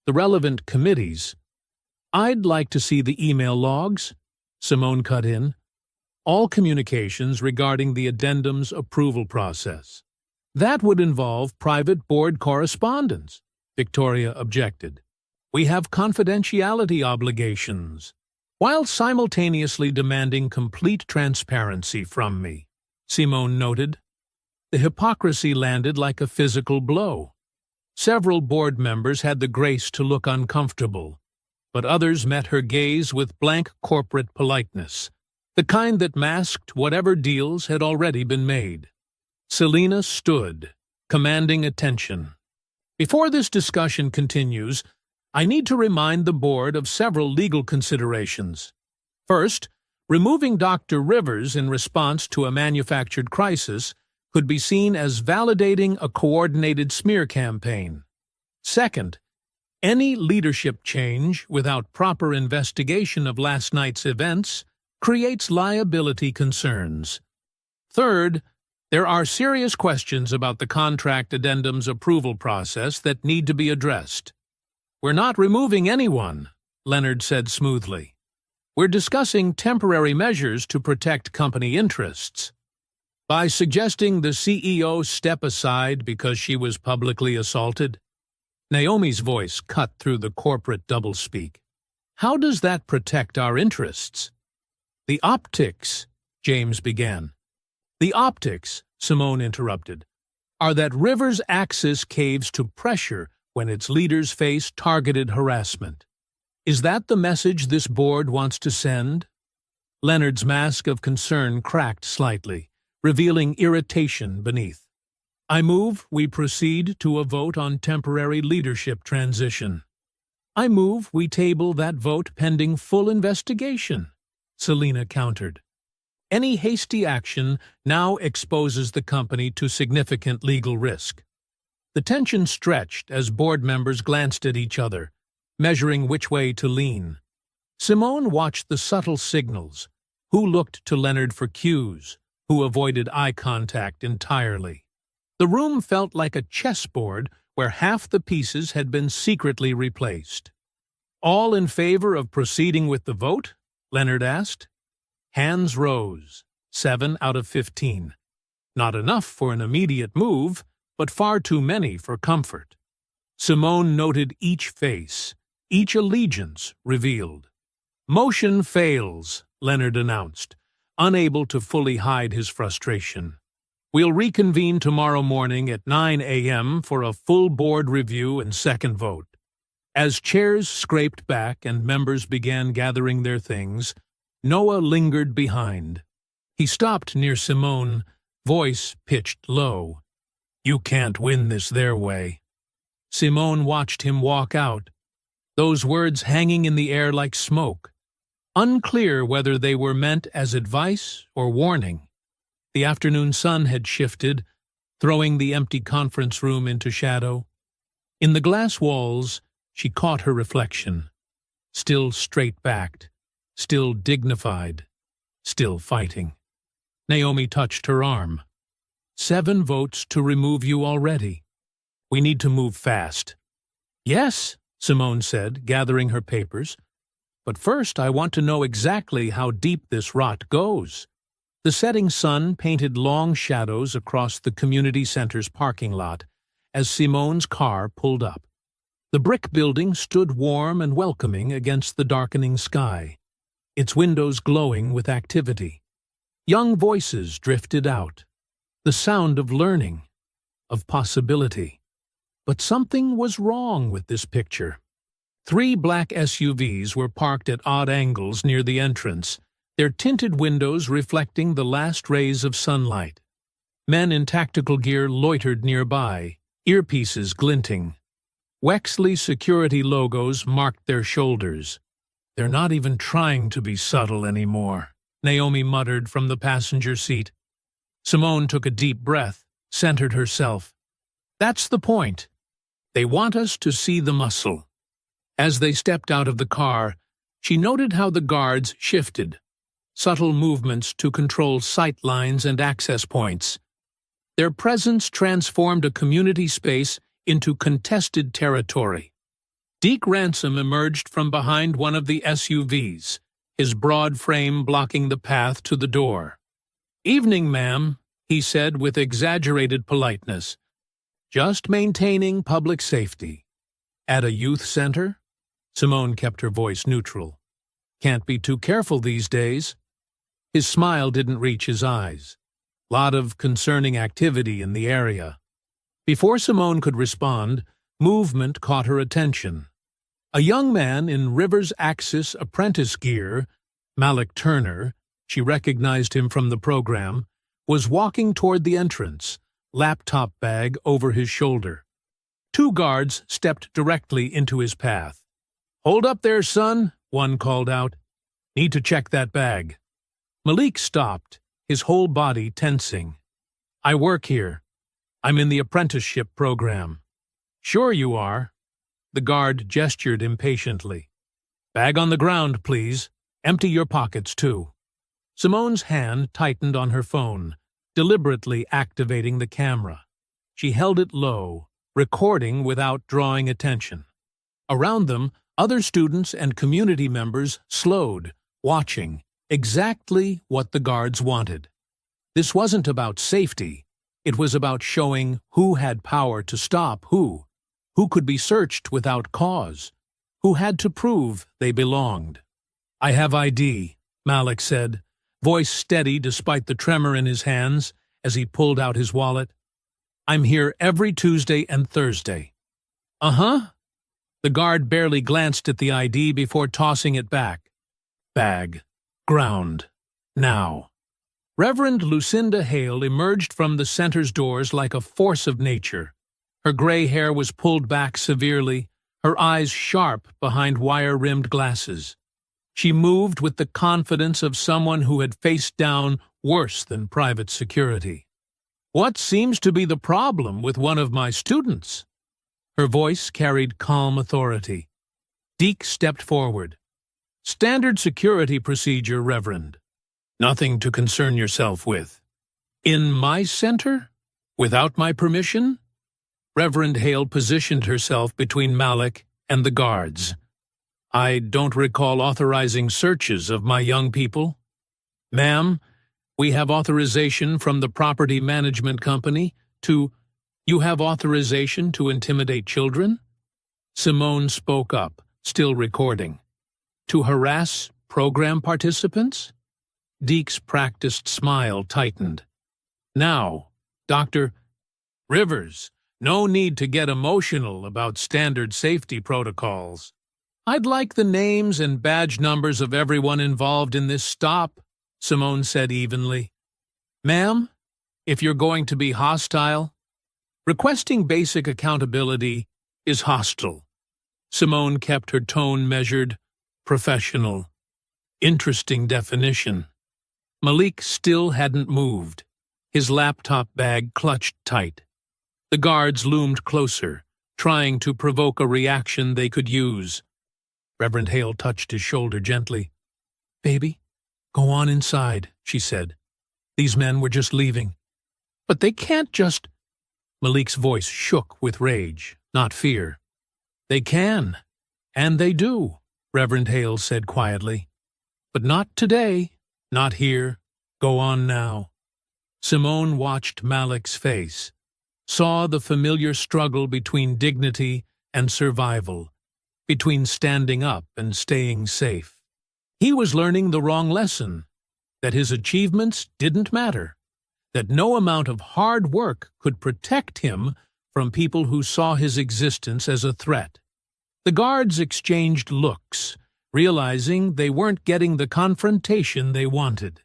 The relevant committees—" "I'd like to see the email logs," Simone cut in. "All communications regarding the addendum's approval process." "That would involve private board correspondence," Victoria objected. "We have confidentiality obligations," while simultaneously demanding complete transparency from me, Simone noted. The hypocrisy landed like a physical blow. Several board members had the grace to look uncomfortable, but others met her gaze with blank corporate politeness, the kind that masked whatever deals had already been made. Selina stood, commanding attention. "Before this discussion continues, I need to remind the board of several legal considerations. First, removing Dr. Rivers in response to a manufactured crisis could be seen as validating a coordinated smear campaign. Second, any leadership change without proper investigation of last night's events creates liability concerns. Third, there are serious questions about the contract addendum's approval process that need to be addressed." "We're not removing anyone," Leonard said smoothly. "We're discussing temporary measures to protect company interests. By suggesting the CEO step aside because she was publicly assaulted," Naomi's voice cut through the corporate doublespeak, "how does that protect our interests?" "The optics," James began. "The optics," Simone interrupted, "are that Rivers' axis caves to pressure when its leaders face targeted harassment. Is that the message this board wants to send?" Leonard's mask of concern cracked slightly, revealing irritation beneath. "I move we proceed to a vote on temporary leadership transition." "I move we table that vote pending full investigation," Selina countered. "Any hasty action now exposes the company to significant legal risk." The tension stretched as board members glanced at each other, measuring which way to lean. Simone watched the subtle signals, who looked to Leonard for cues, who avoided eye contact entirely. The room felt like a chessboard where half the pieces had been secretly replaced. "All in favor of proceeding with the vote?" Leonard asked. Hands rose, 7 out of 15. Not enough for an immediate move, but far too many for comfort. Simone noted each face, each allegiance revealed. "Motion fails," Leonard announced, unable to fully hide his frustration. "We'll reconvene tomorrow morning at 9 a.m. for a full board review and second vote." As chairs scraped back and members began gathering their things, Noah lingered behind. He stopped near Simone, voice pitched low. "You can't win this their way." Simone watched him walk out, those words hanging in the air like smoke, unclear whether they were meant as advice or warning. The afternoon sun had shifted, throwing the empty conference room into shadow. In the glass walls, she caught her reflection, still straight-backed, still dignified, still fighting. Naomi touched her arm. 7 votes to remove you already. We need to move fast. Yes, Simone said, gathering her papers. But first I want to know exactly how deep this rot goes. The setting sun painted long shadows across the community center's parking lot as Simone's car pulled up. The brick building stood warm and welcoming against the darkening sky, its windows glowing with activity. Young voices drifted out, the sound of learning, of possibility. But something was wrong with this picture. 3 black SUVs were parked at odd angles near the entrance, their tinted windows reflecting the last rays of sunlight. Men in tactical gear loitered nearby, earpieces glinting. Wexley security logos marked their shoulders. They're not even trying to be subtle anymore, Naomi muttered from the passenger seat. Simone took a deep breath, centered herself. That's the point. They want us to see the muscle. As they stepped out of the car, she noted how the guards shifted, subtle movements to control sight lines and access points. Their presence transformed a community space into contested territory. Deke Ransom emerged from behind one of the SUVs, his broad frame blocking the path to the door. "Evening, ma'am," he said with exaggerated politeness. "Just maintaining public safety." "At a youth center?" Simone kept her voice neutral. "Can't be too careful these days." His smile didn't reach his eyes. Lot of concerning activity in the area. Before Simone could respond, movement caught her attention. A young man in Rivers Axis apprentice gear, Malik Turner, she recognized him from the program, was walking toward the entrance, laptop bag over his shoulder. 2 guards stepped directly into his path. "Hold up there, son," one called out. "Need to check that bag." Malik stopped, his whole body tensing. "I work here. I'm in the apprenticeship program." "Sure you are." The guard gestured impatiently. "Bag on the ground, please. Empty your pockets, too." Simone's hand tightened on her phone, deliberately activating the camera. She held it low, recording without drawing attention. Around them, other students and community members slowed, watching, exactly what the guards wanted. This wasn't about safety. It was about showing who had power to stop who could be searched without cause, who had to prove they belonged. "I have ID," Malik said, voice steady despite the tremor in his hands as he pulled out his wallet. "I'm here every Tuesday and Thursday." "Uh-huh." The guard barely glanced at the ID before tossing it back. "Bag. Ground. Now." Reverend Lucinda Hale emerged from the center's doors like a force of nature. Her gray hair was pulled back severely, her eyes sharp behind wire-rimmed glasses. She moved with the confidence of someone who had faced down worse than private security. "What seems to be the problem with one of my students?" Her voice carried calm authority. Deke stepped forward. "Standard security procedure, Reverend. Nothing to concern yourself with." "In my center? Without my permission?" Reverend Hale positioned herself between Malik and the guards. "I don't recall authorizing searches of my young people." "Ma'am, we have authorization from the property management company to—" "You have authorization to intimidate children?" Simone spoke up, still recording. "To harass program participants?" Deke's practiced smile tightened. "Now, Dr. Rivers, no need to get emotional about standard safety protocols. I'd like the names and badge numbers of everyone involved in this stop," Simone said evenly. "Ma'am, if you're going to be hostile, requesting basic accountability is hostile." Simone kept her tone measured, professional. Interesting definition. Malik still hadn't moved, his laptop bag clutched tight. The guards loomed closer, trying to provoke a reaction they could use. Reverend Hale touched his shoulder gently. "Baby, go on inside," she said. "These men were just leaving." "But they can't just—" Malik's voice shook with rage, not fear. "They can, and they do," Reverend Hale said quietly. "But not today, not here. Go on now." Simone watched Malik's face, saw the familiar struggle between dignity and survival, between standing up and staying safe. He was learning the wrong lesson, that his achievements didn't matter, that no amount of hard work could protect him from people who saw his existence as a threat. The guards exchanged looks, realizing they weren't getting the confrontation they wanted.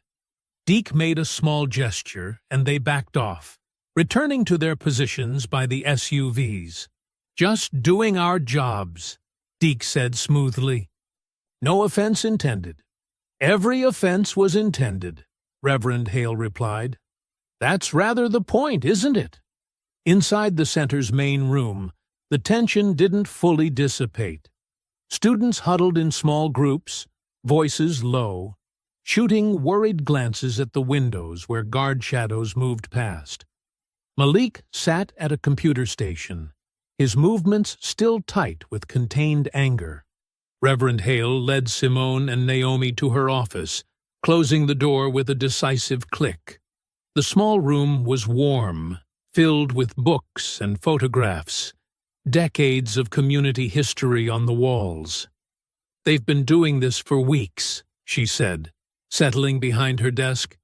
Deke made a small gesture, and they backed off, returning to their positions by the SUVs. "Just doing our jobs," Deke said smoothly. "No offense intended." "Every offense was intended," Reverend Hale replied. "That's rather the point, isn't it?" Inside the center's main room, the tension didn't fully dissipate. Students huddled in small groups, voices low, shooting worried glances at the windows where guard shadows moved past. Malik sat at a computer station, his movements still tight with contained anger. Reverend Hale led Simone and Naomi to her office, closing the door with a decisive click. The small room was warm, filled with books and photographs, decades of community history on the walls. "They've been doing this for weeks," she said, settling behind her desk.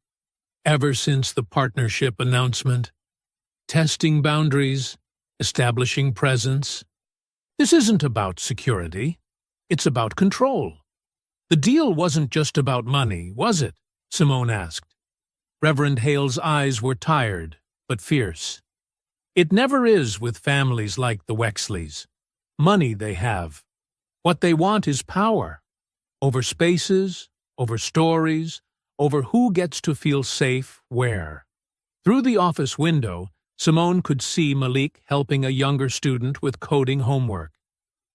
"Ever since the partnership announcement. Testing boundaries, establishing presence. This isn't about security. It's about control." "The deal wasn't just about money, was it?" Simone asked. Reverend Hale's eyes were tired, but fierce. "It never is with families like the Wexleys. Money they have. What they want is power. Over spaces, over stories, over who gets to feel safe where." Through the office window, Simone could see Malik helping a younger student with coding homework.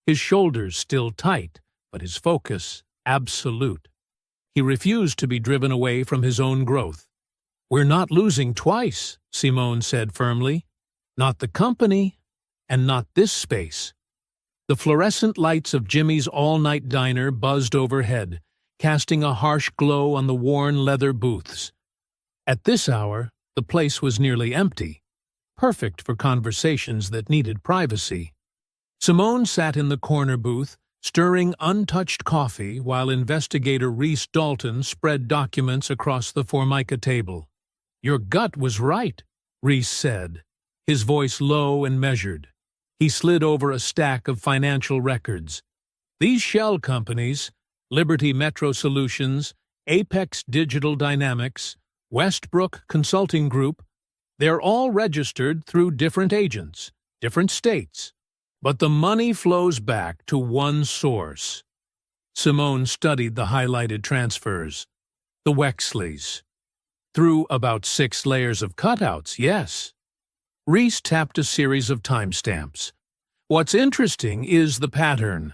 His shoulders still tight, but his focus absolute. He refused to be driven away from his own growth. "We're not losing twice," Simone said firmly. "Not the company, and not this space." The fluorescent lights of Jimmy's all-night diner buzzed overhead, casting a harsh glow on the worn leather booths. At this hour, the place was nearly empty, perfect for conversations that needed privacy. Simone sat in the corner booth, stirring untouched coffee while investigator Reese Dalton spread documents across the Formica table. "Your gut was right," Reese said, his voice low and measured. He slid over a stack of financial records. "These shell companies, Liberty Metro Solutions, Apex Digital Dynamics, Westbrook Consulting Group, they're all registered through different agents, different states. But the money flows back to one source." Simone studied the highlighted transfers. "The Wexleys. Through about 6 layers of cutouts, yes." Reese tapped a series of timestamps. "What's interesting is the pattern.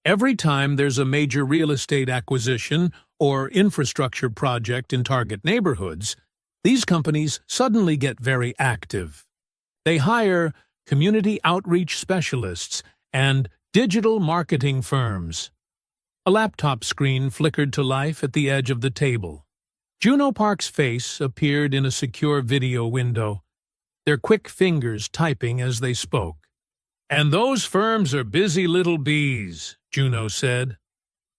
Every time there's a major real estate acquisition or infrastructure project in target neighborhoods, these companies suddenly get very active. They hire community outreach specialists and digital marketing firms." A laptop screen flickered to life at the edge of the table. Juno Park's face appeared in a secure video window, their quick fingers typing as they spoke. "And those firms are busy little bees," Juno said.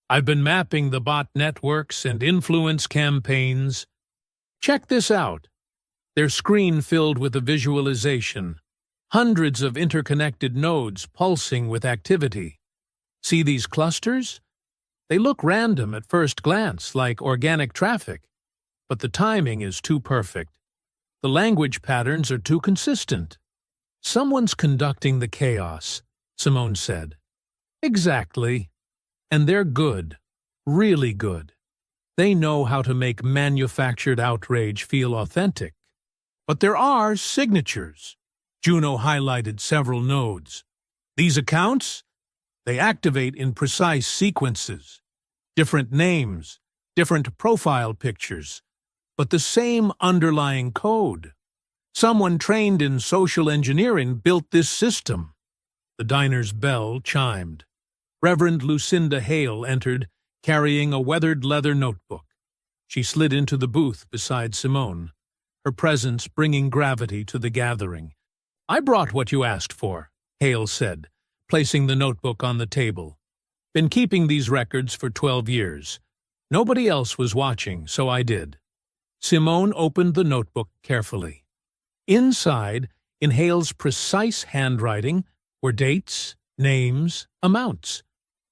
"I've been mapping the bot networks and influence campaigns. Check this out." Their screen filled with a visualization. Hundreds of interconnected nodes pulsing with activity. "See these clusters? They look random at first glance, like organic traffic. But the timing is too perfect. The language patterns are too consistent. Someone's conducting the chaos," Simone said. "Exactly. And they're good. Really good. They know how to make manufactured outrage feel authentic. But there are signatures." Juno highlighted several nodes. "These accounts? They activate in precise sequences. Different names, different profile pictures, but the same underlying code. Someone trained in social engineering built this system. The diner's bell chimed. Reverend Lucinda Hale entered, carrying a weathered leather notebook. She slid into the booth beside Simone, her presence bringing gravity to the gathering. "I brought what you asked for," Hale said, placing the notebook on the table. "Been keeping these records for 12 years. Nobody else was watching, so I did." Simone opened the notebook carefully. Inside, in Hale's precise handwriting, were dates, names, amounts,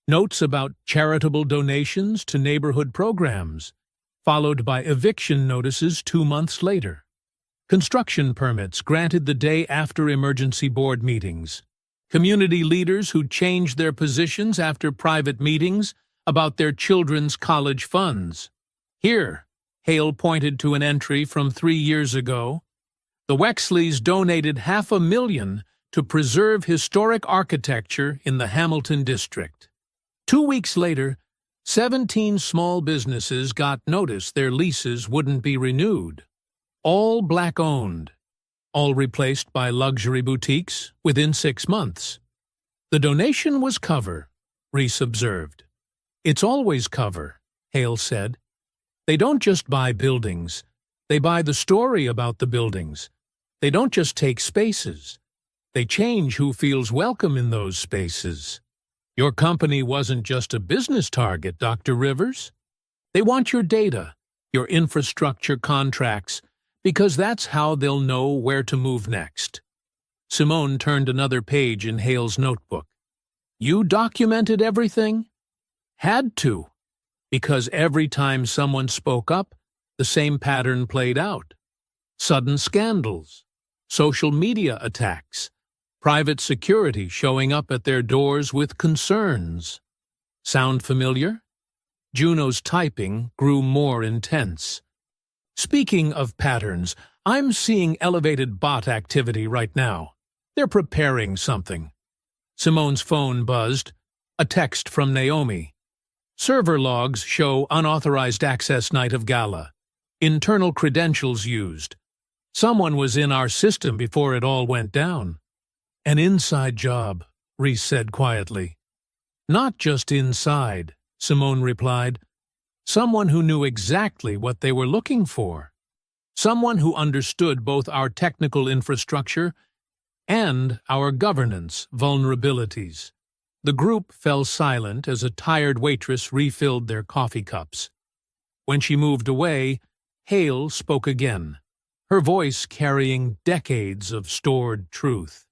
notes about charitable donations to neighborhood programs, followed by eviction notices 2 months later. Construction permits granted the day after emergency board meetings. Community leaders who changed their positions after private meetings about their children's college funds. Here, Hale pointed to an entry from 3 years ago. The Wexleys donated $500,000 to preserve historic architecture in the Hamilton district. 2 weeks later, 17 small businesses got notice their leases wouldn't be renewed. All black-owned, all replaced by luxury boutiques within 6 months. The donation was cover, Reese observed. "It's always cover," Hale said. "They don't just buy buildings. They buy the story about the buildings. They don't just take spaces. They change who feels welcome in those spaces. Your company wasn't just a business target, Dr. Rivers. They want your data, your infrastructure contracts, because that's how they'll know where to move next." Simone turned another page in Hale's notebook. "You documented everything?" "Had to, because every time someone spoke up, the same pattern played out. Sudden scandals, social media attacks, private security showing up at their doors with concerns. Sound familiar?" Juno's typing grew more intense. "Speaking of patterns, I'm seeing elevated bot activity right now. They're preparing something." Simone's phone buzzed. A text from Naomi. "Server logs show unauthorized access night of gala. Internal credentials used. Someone was in our system before it all went down." "An inside job," Reese said quietly. "Not just inside," Simone replied. "Someone who knew exactly what they were looking for. Someone who understood both our technical infrastructure and our governance vulnerabilities." The group fell silent as a tired waitress refilled their coffee cups. When she moved away, Hale spoke again, her voice carrying decades of stored truth.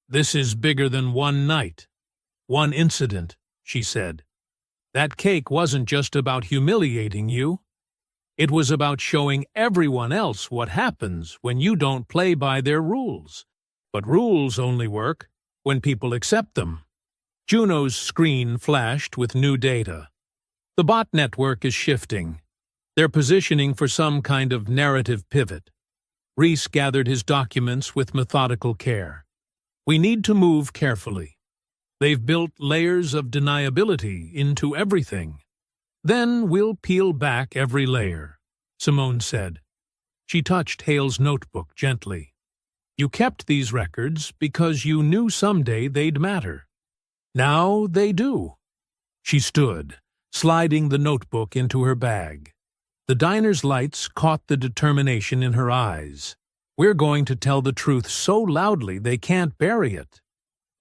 "This is bigger than one night, one incident," she said. "That cake wasn't just about humiliating you. It was about showing everyone else what happens when you don't play by their rules. But rules only work when people accept them." Juno's screen flashed with new data. "The bot network is shifting. They're positioning for some kind of narrative pivot." Reese gathered his documents with methodical care. "We need to move carefully. They've built layers of deniability into everything. Then we'll peel back every layer," Simone said. She touched Hale's notebook gently. "You kept these records because you knew someday they'd matter. Now they do." She stood, sliding the notebook into her bag. The diner's lights caught the determination in her eyes. "We're going to tell the truth so loudly they can't bury it."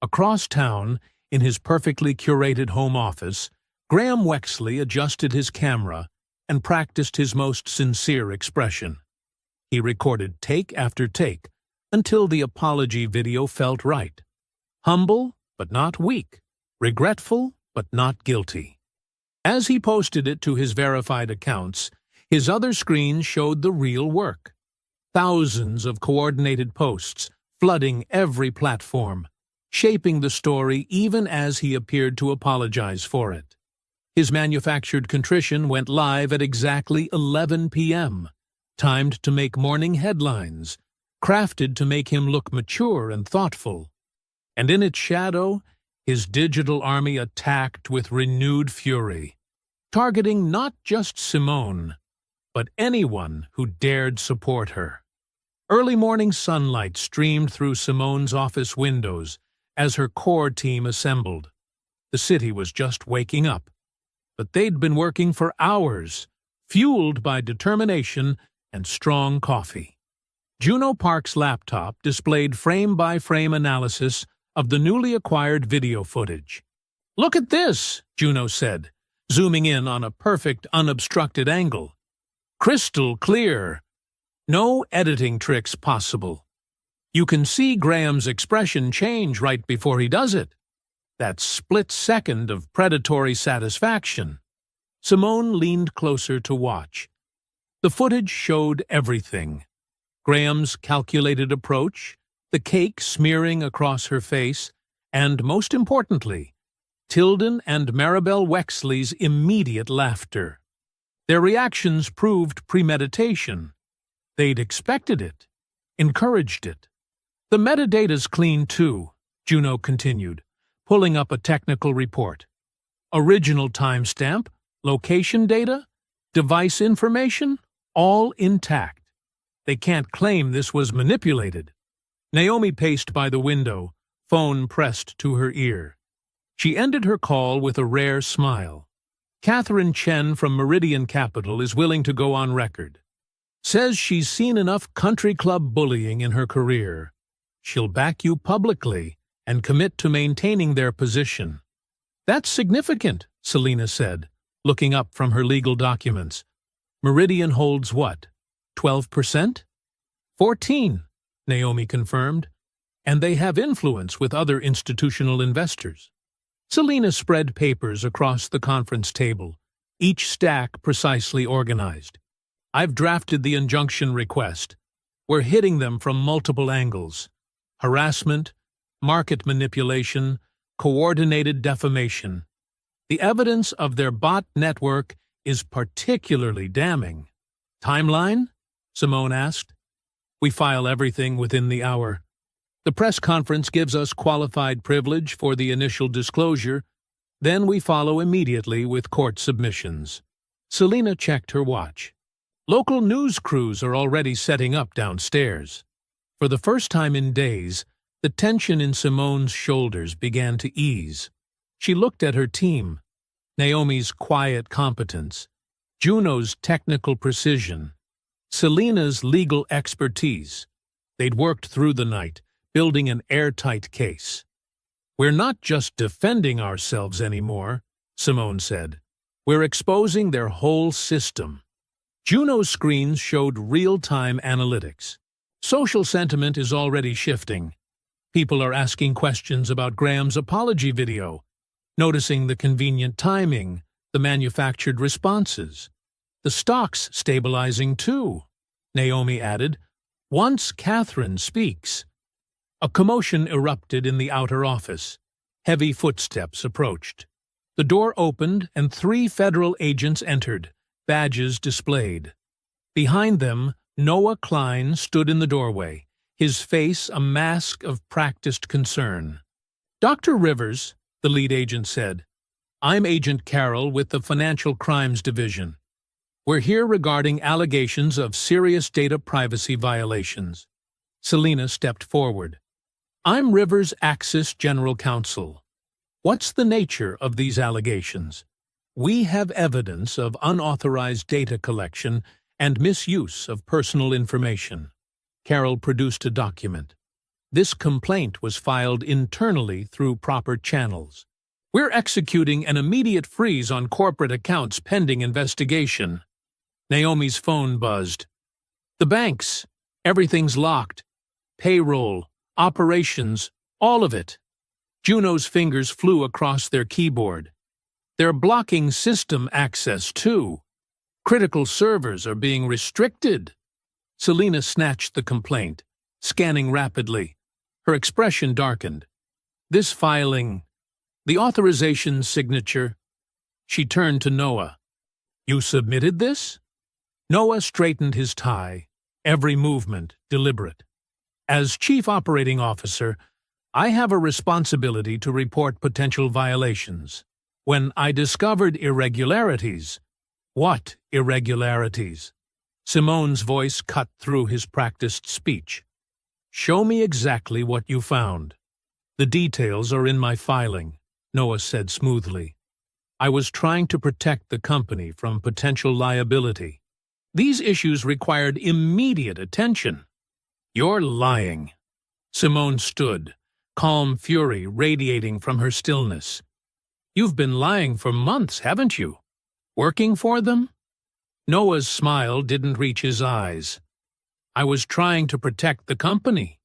Across town, in his perfectly curated home office, Graham Wexley adjusted his camera and practiced his most sincere expression. He recorded take after take until the apology video felt right. Humble, but not weak. Regretful, but not guilty. As he posted it to his verified accounts, his other screens showed the real work. Thousands of coordinated posts, flooding every platform, shaping the story even as he appeared to apologize for it. His manufactured contrition went live at exactly 11 p.m., timed to make morning headlines, crafted to make him look mature and thoughtful. And in its shadow, His digital army attacked with renewed fury, targeting not just Simone, but anyone who dared support her. Early morning sunlight streamed through Simone's office windows as her core team assembled. The city was just waking up, but they'd been working for hours, fueled by determination and strong coffee. Juno Park's laptop displayed frame-by-frame analysis of the newly acquired video footage. "Look at this," Juno said, zooming in on a perfect, unobstructed angle. "Crystal clear. No editing tricks possible. You can see Graham's expression change right before he does it. That split second of predatory satisfaction." Simone leaned closer to watch. The footage showed everything. Graham's calculated approach, the cake smearing across her face, and, most importantly, Tilden and Maribel Wexley's immediate laughter. Their reactions proved premeditation. They'd expected it, encouraged it. "The metadata's clean too," Juno continued, pulling up a technical report. "Original timestamp, location data, device information, all intact. They can't claim this was manipulated." Naomi paced by the window, phone pressed to her ear. She ended her call with a rare smile. "Catherine Chen from Meridian Capital is willing to go on record. Says she's seen enough country club bullying in her career. She'll back you publicly and commit to maintaining their position." "That's significant," Selena said, looking up from her legal documents. "Meridian holds what, 12%? 14%, Naomi confirmed. "And they have influence with other institutional investors." Selena spread papers across the conference table, each stack precisely organized. "I've drafted the injunction request. We're hitting them from multiple angles: harassment, market manipulation, coordinated defamation. The evidence of their bot network is particularly damning." "Timeline?" Simone asked. "We file everything within the hour. The press conference gives us qualified privilege for the initial disclosure, then we follow immediately with court submissions." Selena checked her watch. Local news crews are already setting up downstairs. For the first time in days, the tension in Simone's shoulders began to ease. She looked at her team: Naomi's quiet competence, Juno's technical precision, Selena's legal expertise. They'd worked through the night, building an airtight case. "We're not just defending ourselves anymore," Simone said. "We're exposing their whole system." Juno's screens showed real-time analytics. Social sentiment is already shifting. People are asking questions about Graham's apology video, noticing the convenient timing, the manufactured responses. "The stock's stabilizing too," Naomi added, "once Catherine speaks." A commotion erupted in the outer office. Heavy footsteps approached. The door opened and 3 federal agents entered, badges displayed. Behind them, Noah Klein stood in the doorway, his face a mask of practiced concern. "Dr. Rivers," the lead agent said, "I'm Agent Carroll with the Financial Crimes Division. We're here regarding allegations of serious data privacy violations." Selena stepped forward. "I'm Rivers' Axis General Counsel. What's the nature of these allegations?" "We have evidence of unauthorized data collection and misuse of personal information." Carroll produced a document. "This complaint was filed internally through proper channels. We're executing an immediate freeze on corporate accounts pending investigation." Naomi's phone buzzed. "The banks. Everything's locked. Payroll, operations, all of it." Juno's fingers flew across their keyboard. "They're blocking system access, too. Critical servers are being restricted." Selena snatched the complaint, scanning rapidly. Her expression darkened. "This filing, the authorization signature." She turned to Noah. "You submitted this?" Noah straightened his tie, every movement deliberate. "As Chief Operating Officer, I have a responsibility to report potential violations. When I discovered irregularities— What irregularities? Simone's voice cut through his practiced speech. Show me exactly what you found. The details are in my filing, Noah said smoothly. I was trying to protect the company from potential liability. These issues required immediate attention. You're lying. Simone stood, calm fury radiating from her stillness. You've been lying for months, haven't you? Working for them? Noah's smile didn't reach his eyes. I was trying to protect the company.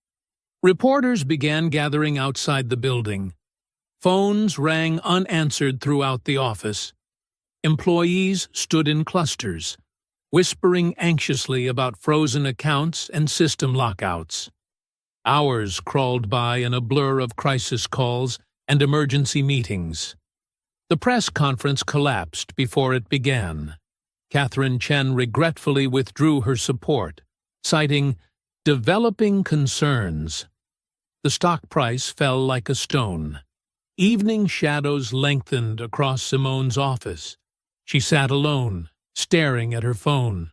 Reporters began gathering outside the building. Phones rang unanswered throughout the office. Employees stood in clusters, whispering anxiously about frozen accounts and system lockouts. Hours crawled by in a blur of crisis calls and emergency meetings. The press conference collapsed before it began. Catherine Chen regretfully withdrew her support, citing developing concerns. The stock price fell like a stone. Evening shadows lengthened across Simone's office. She sat alone, staring at her phone.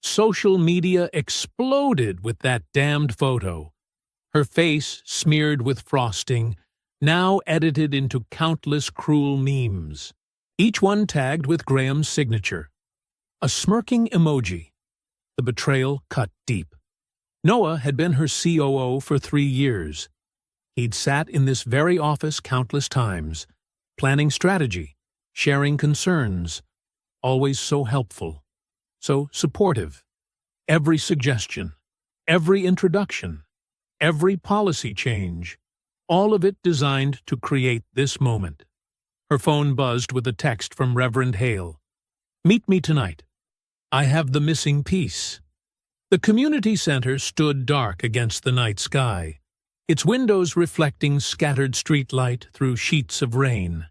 Social media exploded with that damned photo. Her face smeared with frosting, now edited into countless cruel memes, each one tagged with Graham's signature. A smirking emoji. The betrayal cut deep. Noah had been her COO for 3 years. He'd sat in this very office countless times, planning strategy, sharing concerns, always so helpful, so supportive. Every suggestion, every introduction, every policy change, all of it designed to create this moment. Her phone buzzed with a text from Reverend Hale. Meet me tonight. I have the missing piece. The community center stood dark against the night sky, its windows reflecting scattered streetlight through sheets of rain.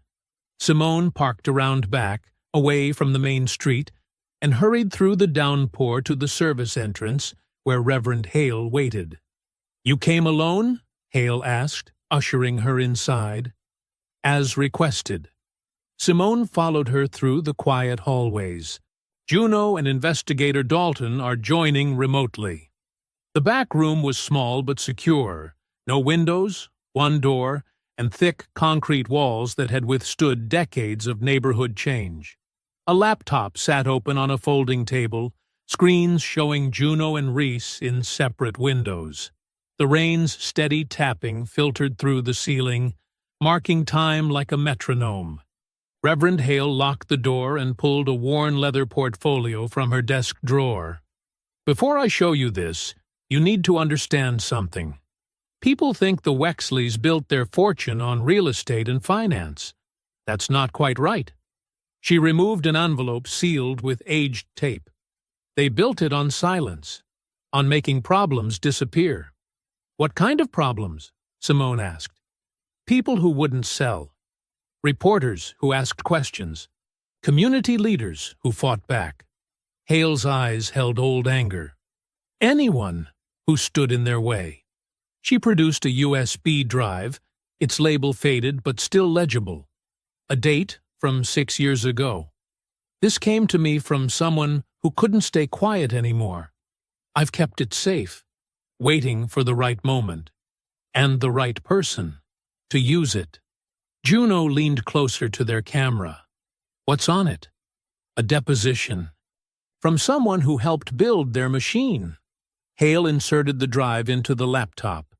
Simone parked around back, away from the main street, and hurried through the downpour to the service entrance, where Reverend Hale waited. You came alone? Hale asked, ushering her inside. As requested. Simone followed her through the quiet hallways. Juno and Investigator Dalton are joining remotely. The back room was small but secure. No windows, one door, and thick concrete walls that had withstood decades of neighborhood change. A laptop sat open on a folding table, screens showing Juno and Reese in separate windows. The rain's steady tapping filtered through the ceiling, marking time like a metronome. Reverend Hale locked the door and pulled a worn leather portfolio from her desk drawer. Before I show you this, you need to understand something. People think the Wexleys built their fortune on real estate and finance. That's not quite right. She removed an envelope sealed with aged tape. They built it on silence, on making problems disappear. What kind of problems? Simone asked. People who wouldn't sell. Reporters who asked questions. Community leaders who fought back. Hale's eyes held old anger. Anyone who stood in their way. She produced a USB drive, its label faded but still legible. A date from 6 years ago. This came to me from someone who couldn't stay quiet anymore. I've kept it safe, waiting for the right moment, and the right person to use it. Juno leaned closer to their camera. What's on it? A deposition. From someone who helped build their machine. Hale inserted the drive into the laptop.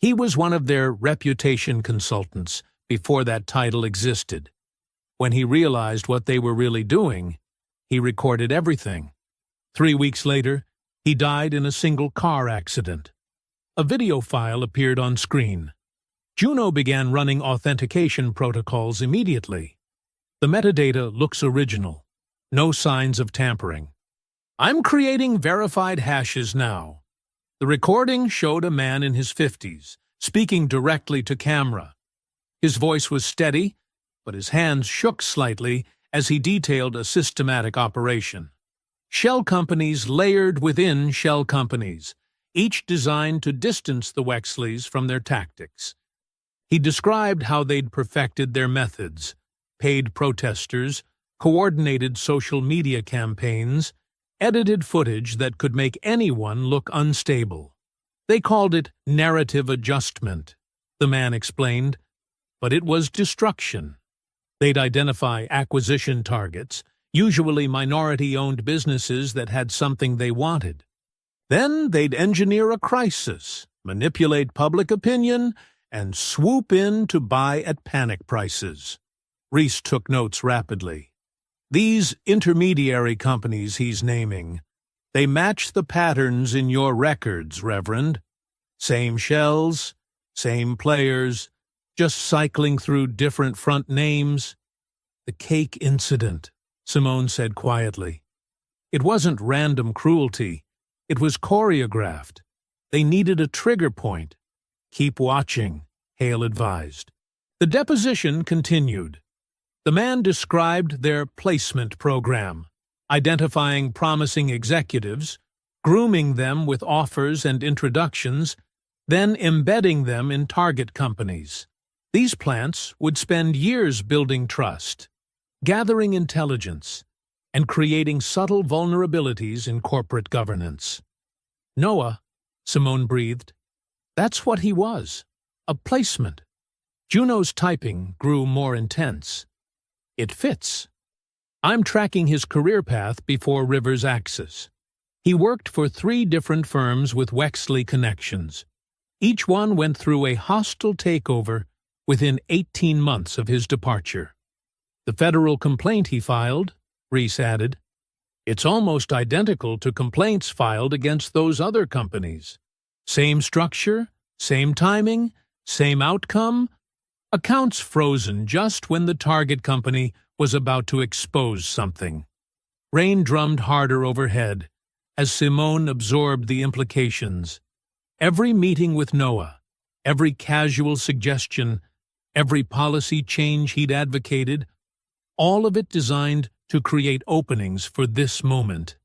He was one of their reputation consultants before that title existed. When he realized what they were really doing, he recorded everything. 3 weeks later, he died in a single car accident. A video file appeared on screen. Juno began running authentication protocols immediately. The metadata looks original. No signs of tampering. I'm creating verified hashes now. The recording showed a man in his 50s, speaking directly to camera. His voice was steady, but his hands shook slightly as he detailed a systematic operation. Shell companies layered within shell companies, each designed to distance the Wexleys from their tactics. He described how they'd perfected their methods, paid protesters, coordinated social media campaigns, edited footage that could make anyone look unstable. They called it narrative adjustment, the man explained, but it was destruction. They'd identify acquisition targets, usually minority-owned businesses that had something they wanted. Then they'd engineer a crisis, manipulate public opinion, and swoop in to buy at panic prices. Reese took notes rapidly. These intermediary companies he's naming, they match the patterns in your records, Reverend. Same shells, same players, just cycling through different front names. The cake incident, Simone said quietly. It wasn't random cruelty. It was choreographed. They needed a trigger point. Keep watching, Hale advised. The deposition continued. The man described their placement program, identifying promising executives, grooming them with offers and introductions, then embedding them in target companies. These plants would spend years building trust, gathering intelligence, and creating subtle vulnerabilities in corporate governance. Noah, Simone breathed. That's what he was, a placement. Juno's typing grew more intense. It fits. I'm tracking his career path before Rivers' Axis. He worked for 3 different firms with Wexley connections. Each one went through a hostile takeover within 18 months of his departure. The federal complaint he filed, Reese added, it's almost identical to complaints filed against those other companies. Same structure, same timing, same outcome. Accounts frozen just when the target company was about to expose something. Rain drummed harder overhead as Simone absorbed the implications. Every meeting with Noah, every casual suggestion, every policy change he'd advocated, all of it designed to create openings for this moment.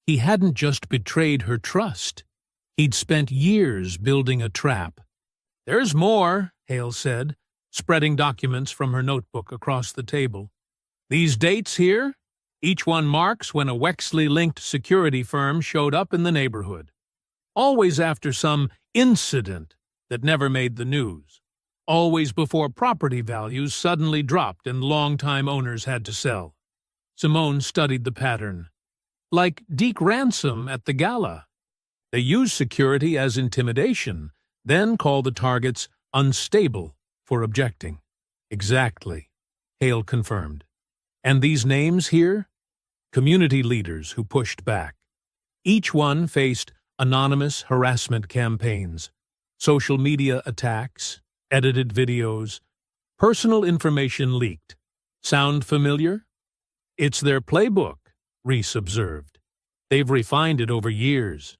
He hadn't just betrayed her trust. He'd spent years building a trap. There's more, Hale said, spreading documents from her notebook across the table. These dates here, each one marks when a Wexley-linked security firm showed up in the neighborhood. Always after some incident that never made the news. Always before property values suddenly dropped and long-time owners had to sell. Simone studied the pattern. Like Deke Ransom at the gala. They use security as intimidation, then call the targets unstable for objecting. Exactly, Hale confirmed. And these names here? Community leaders who pushed back. Each one faced anonymous harassment campaigns, social media attacks, edited videos, personal information leaked. Sound familiar? It's their playbook, Reese observed. They've refined it over years.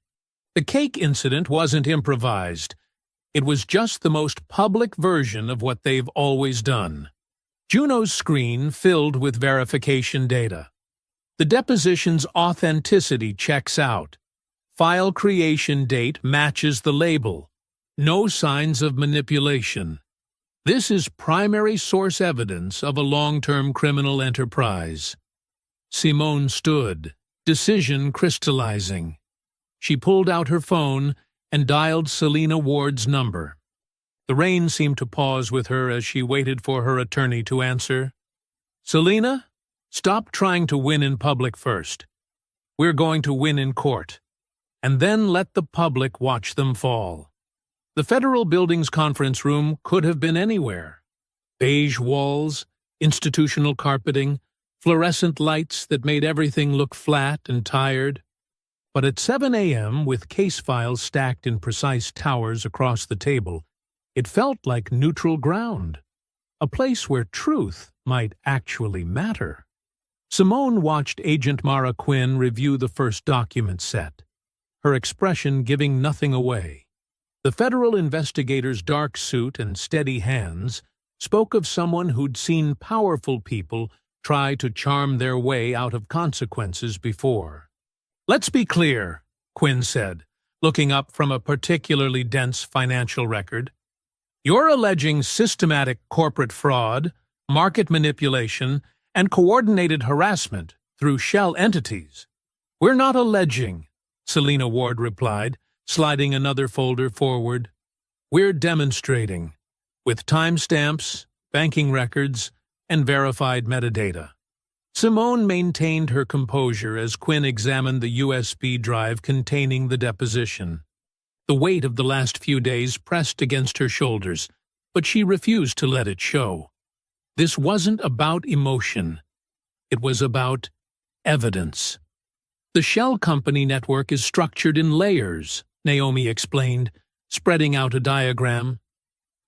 The cake incident wasn't improvised. It was just the most public version of what they've always done. Juno's screen filled with verification data. The deposition's authenticity checks out. File creation date matches the label. No signs of manipulation. This is primary source evidence of a long-term criminal enterprise. Simone stood, decision crystallizing. She pulled out her phone and dialed Selena Ward's number. The rain seemed to pause with her as she waited for her attorney to answer. Selena, stop trying to win in public first. We're going to win in court. And then let the public watch them fall. The Federal Building's conference room could have been anywhere. Beige walls, institutional carpeting, fluorescent lights that made everything look flat and tired. But at 7 a.m., with case files stacked in precise towers across the table, it felt like neutral ground, a place where truth might actually matter. Simone watched Agent Mara Quinn review the first document set, her expression giving nothing away. The federal investigator's dark suit and steady hands spoke of someone who'd seen powerful people try to charm their way out of consequences before. Let's be clear, Quinn said, looking up from a particularly dense financial record. You're alleging systematic corporate fraud, market manipulation, and coordinated harassment through shell entities. We're not alleging, Selina Ward replied, sliding another folder forward. We're demonstrating, with timestamps, banking records, and verified metadata. Simone maintained her composure as Quinn examined the USB drive containing the deposition. The weight of the last few days pressed against her shoulders, but she refused to let it show. This wasn't about emotion. It was about evidence. The shell company network is structured in layers, Naomi explained, spreading out a diagram.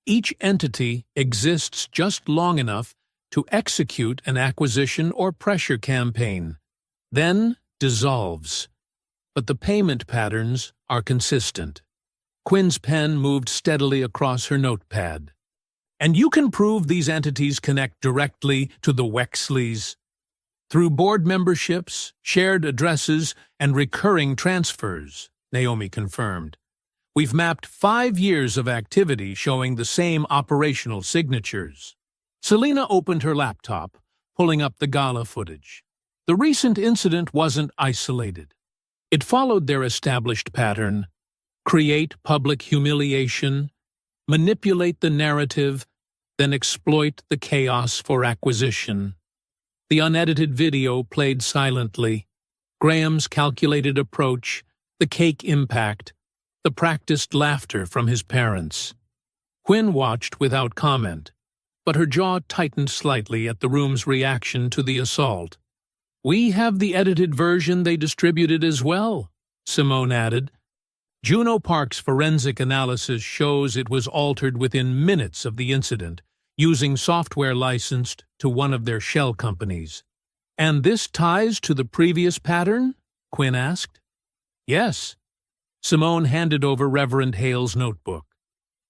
Each entity exists just long enough to execute an acquisition or pressure campaign, then dissolves. But the payment patterns are consistent. Quinn's pen moved steadily across her notepad. And you can prove these entities connect directly to the Wexleys through board memberships, shared addresses, and recurring transfers, Naomi confirmed. We've mapped 5 years of activity showing the same operational signatures. Selina opened her laptop, pulling up the gala footage. The recent incident wasn't isolated. It followed their established pattern: create public humiliation, manipulate the narrative, then exploit the chaos for acquisition. The unedited video played silently. Graham's calculated approach, the cake impact, the practiced laughter from his parents. Quinn watched without comment, but her jaw tightened slightly at the room's reaction to the assault. We have the edited version they distributed as well, Simone added. Juno Park's forensic analysis shows it was altered within minutes of the incident, using software licensed to one of their shell companies. And this ties to the previous pattern? Quinn asked. Yes. Simone handed over Reverend Hale's notebook.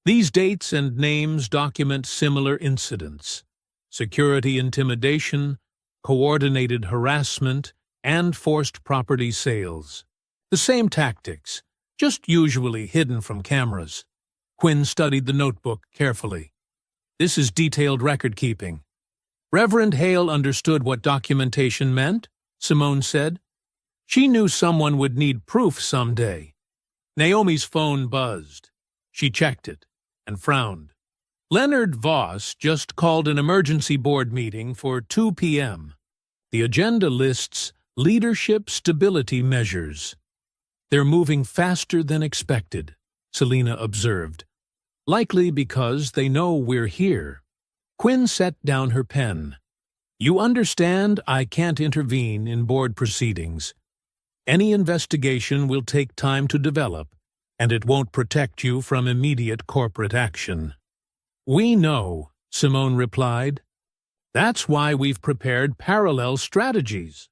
These dates and names document similar incidents: security intimidation, coordinated harassment, and forced property sales. The same tactics, just usually hidden from cameras. Quinn studied the notebook carefully. This is detailed record-keeping. Reverend Hale understood what documentation meant, Simone said. She knew someone would need proof someday. Naomi's phone buzzed. She checked it and frowned. Leonard Voss just called an emergency board meeting for 2 p.m. The agenda lists leadership stability measures. They're moving faster than expected, Selina observed. Likely because they know we're here. Quinn set down her pen. You understand I can't intervene in board proceedings. Any investigation will take time to develop, and it won't protect you from immediate corporate action. We know, Simone replied. That's why we've prepared parallel strategies.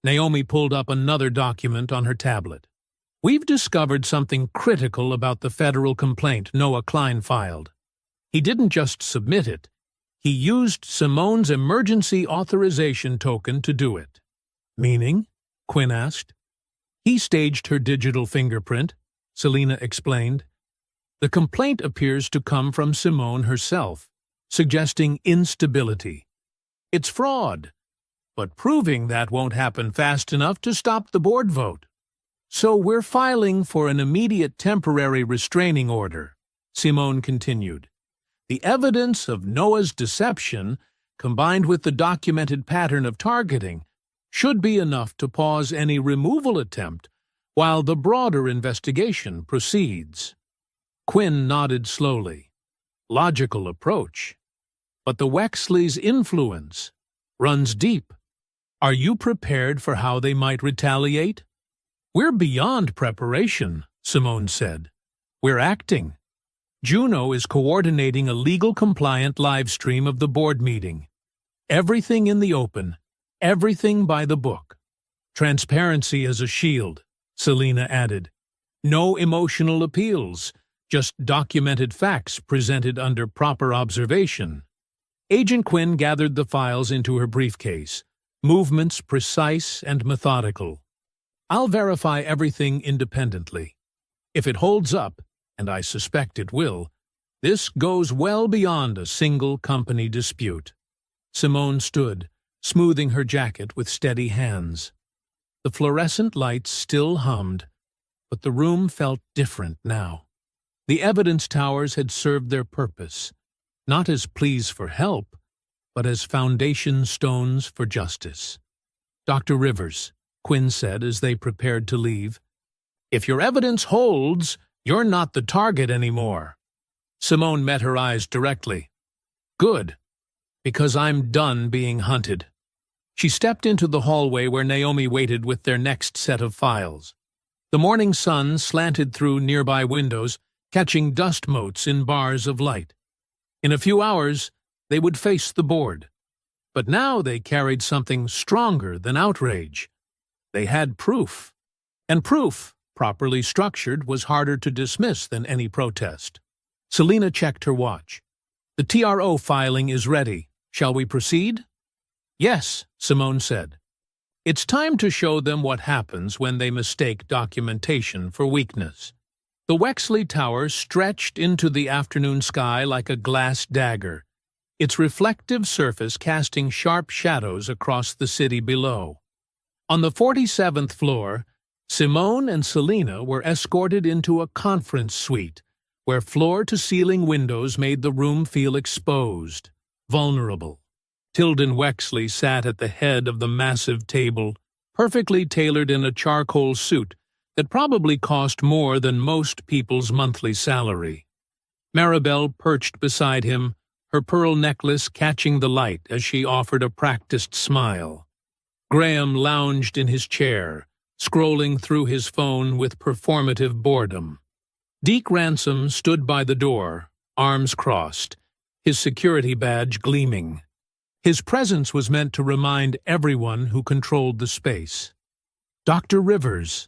Naomi pulled up another document on her tablet. We've discovered something critical about the federal complaint Noah Klein filed. He didn't just submit it. He used Simone's emergency authorization token to do it. Meaning? Quinn asked. He staged her digital fingerprint, Selina explained. The complaint appears to come from Simone herself, suggesting instability. It's fraud, but proving that won't happen fast enough to stop the board vote. So we're filing for an immediate temporary restraining order, Simone continued. The evidence of Noah's deception, combined with the documented pattern of targeting, should be enough to pause any removal attempt while the broader investigation proceeds. Quinn nodded slowly. Logical approach. But the Wexleys' influence runs deep. Are you prepared for how they might retaliate? We're beyond preparation, Simone said. We're acting. Juno is coordinating a legal-compliant live stream of the board meeting. Everything in the open, everything by the book. Transparency as a shield, Selina added. No emotional appeals, just documented facts presented under proper observation. Agent Quinn gathered the files into her briefcase, movements precise and methodical. I'll verify everything independently. If it holds up, and I suspect it will, This goes well beyond a single company dispute. Simone stood, smoothing her jacket with steady hands. The fluorescent lights still hummed, but the room felt different now. The evidence towers had served their purpose, not as pleas for help, but as foundation stones for justice. "Dr. Rivers," Quinn said as they prepared to leave, "if your evidence holds, you're not the target anymore." Simone met her eyes directly. "Good, because I'm done being hunted." She stepped into the hallway where Naomi waited with their next set of files. The morning sun slanted through nearby windows, catching dust motes in bars of light. In a few hours, they would face the board. But now they carried something stronger than outrage. They had proof. And proof, properly structured, was harder to dismiss than any protest. Selina checked her watch. "The TRO filing is ready. Shall we proceed?" "Yes," Simone said. "It's time to show them what happens when they mistake documentation for weakness." The Wexley Tower stretched into the afternoon sky like a glass dagger, its reflective surface casting sharp shadows across the city below. On the 47th floor, Simone and Selina were escorted into a conference suite, where floor-to-ceiling windows made the room feel exposed, vulnerable. Tilden Wexley sat at the head of the massive table, perfectly tailored in a charcoal suit that probably cost more than most people's monthly salary. Maribel perched beside him, her pearl necklace catching the light as she offered a practiced smile. Graham lounged in his chair, scrolling through his phone with performative boredom. Deke Ransom stood by the door, arms crossed, his security badge gleaming. His presence was meant to remind everyone who controlled the space. "Dr. Rivers."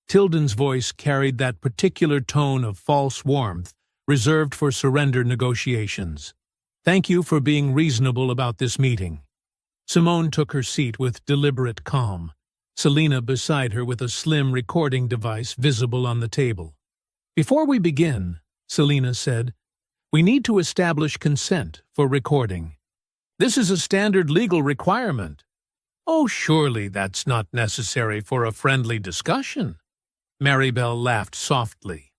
Tilden's voice carried that particular tone of false warmth reserved for surrender negotiations. "Thank you for being reasonable about this meeting." Simone took her seat with deliberate calm, Selina beside her with a slim recording device visible on the table. "Before we begin," Selina said, "we need to establish consent for recording. This is a standard legal requirement." "Oh, surely that's not necessary for a friendly discussion." Maribel laughed softly.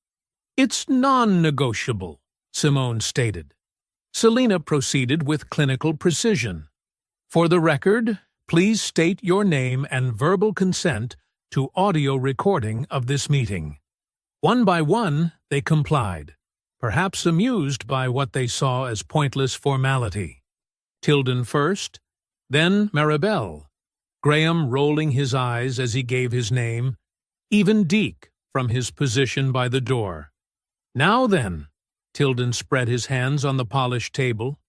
"It's non-negotiable," Simone stated. Selina proceeded with clinical precision. "For the record, please state your name and verbal consent to audio recording of this meeting." One by one, they complied, perhaps amused by what they saw as pointless formality. Tilden first, then Maribel, Graham rolling his eyes as he gave his name, even Deke from his position by the door. "Now then," Tilden spread his hands on the polished table,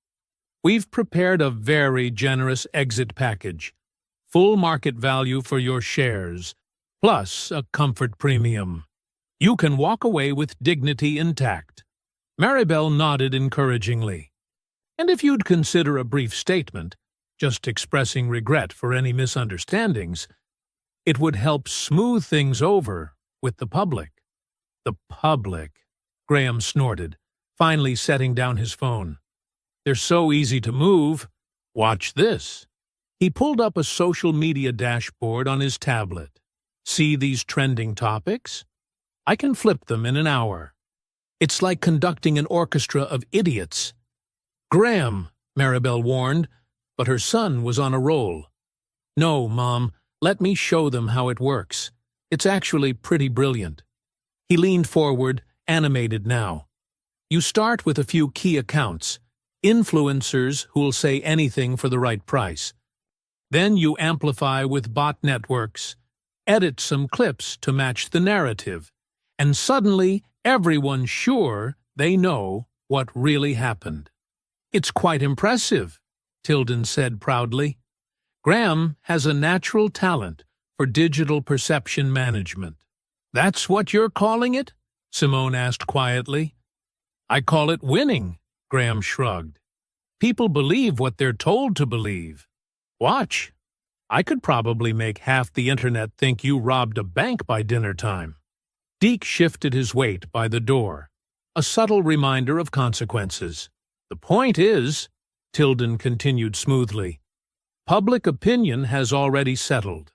"we've prepared a very generous exit package, full market value for your shares, plus a comfort premium. You can walk away with dignity intact." Maribel nodded encouragingly. "And if you'd consider a brief statement, just expressing regret for any misunderstandings, it would help smooth things over with the public." "The public," Graham snorted, finally setting down his phone. "They're so easy to move. Watch this." He pulled up a social media dashboard on his tablet. "See these trending topics? I can flip them in an hour. It's like conducting an orchestra of idiots." "Graham," Maribel warned, but her son was on a roll. "No, Mom, let me show them how it works. It's actually pretty brilliant." He leaned forward, animated now. "You start with a few key accounts, influencers who'll say anything for the right price. Then you amplify with bot networks, edit some clips to match the narrative, and suddenly everyone's sure they know what really happened." "It's quite impressive," Tilden said proudly. "Graham has a natural talent for digital perception management." "That's what you're calling it?" Simone asked quietly. "I call it winning," Graham shrugged. "People believe what they're told to believe. Watch. I could probably make half the internet think you robbed a bank by dinner time." Deke shifted his weight by the door. a subtle reminder of consequences. The point is, Tilden continued smoothly, public opinion has already settled.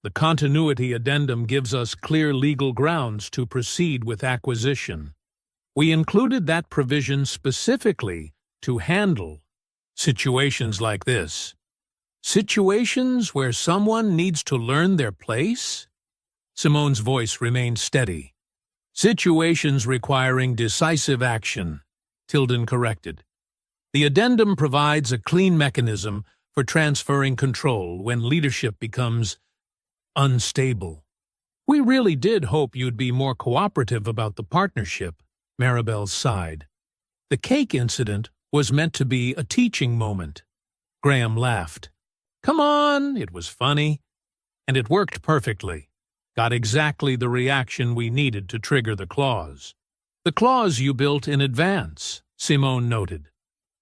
The continuity addendum gives us clear legal grounds to proceed with acquisition. We included that provision specifically to handle situations like this. Situations where someone needs to learn their place? Simone's voice remained steady. Situations requiring decisive action, Tilden corrected. The addendum provides a clean mechanism for transferring control when leadership becomes unstable. We really did hope you'd be more cooperative about the partnership, Maribel sighed. The cake incident was meant to be a teaching moment. Graham laughed. Come on, it was funny. And it worked perfectly. Got exactly the reaction we needed to trigger the clause. The clause you built in advance, Simone noted.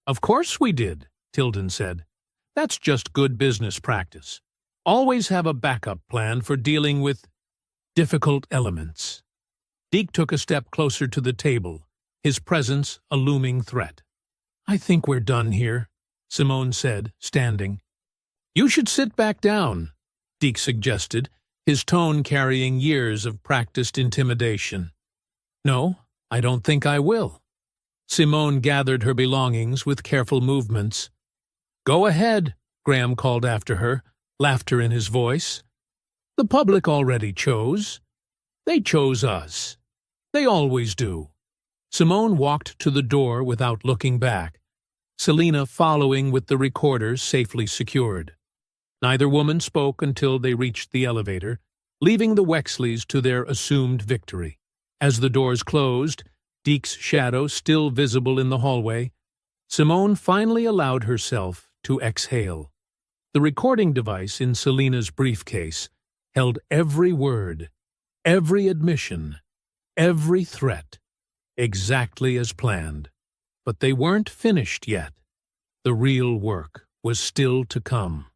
Of course we did, Tilden said. That's just good business practice. Always have a backup plan for dealing with difficult elements. Deke took a step closer to the table, his presence a looming threat. I think we're done here, Simone said, standing. You should sit back down, Deke suggested, his tone carrying years of practiced intimidation. No, I don't think I will. Simone gathered her belongings with careful movements. Go ahead, Graham called after her, laughter in his voice. The public already chose. They chose us. They always do. Simone walked to the door without looking back, Selina following with the recorder safely secured. Neither woman spoke until they reached the elevator, leaving the Wexleys to their assumed victory. As the doors closed, Deke's shadow still visible in the hallway, Simone finally allowed herself to exhale. The recording device in Selina's briefcase held every word, every admission, every threat, exactly as planned. But they weren't finished yet. The real work was still to come.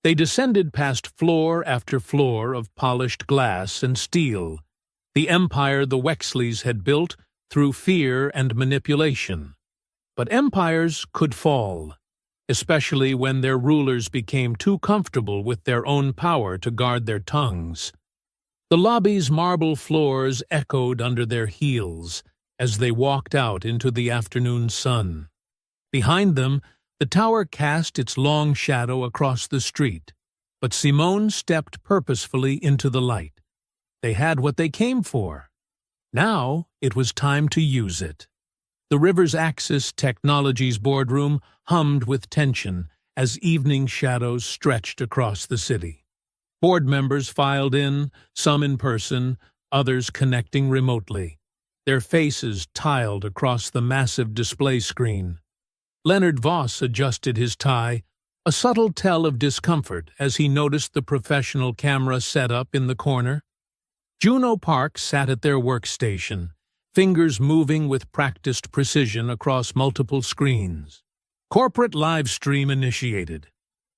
They descended past floor after floor of polished glass and steel, the empire the Wexleys had built through fear and manipulation. But empires could fall, especially when their rulers became too comfortable with their own power to guard their tongues. The lobby's marble floors echoed under their heels as they walked out into the afternoon sun. Behind them, the tower cast its long shadow across the street, but Simone stepped purposefully into the light. They had what they came for. Now it was time to use it. The Rivers Axis Technologies boardroom hummed with tension as evening shadows stretched across the city. Board members filed in, some in person, others connecting remotely, their faces tiled across the massive display screen. Leonard Voss adjusted his tie, a subtle tell of discomfort as he noticed the professional camera setup in the corner. Juno Park sat at their workstation, fingers moving with practiced precision across multiple screens. Corporate live stream initiated.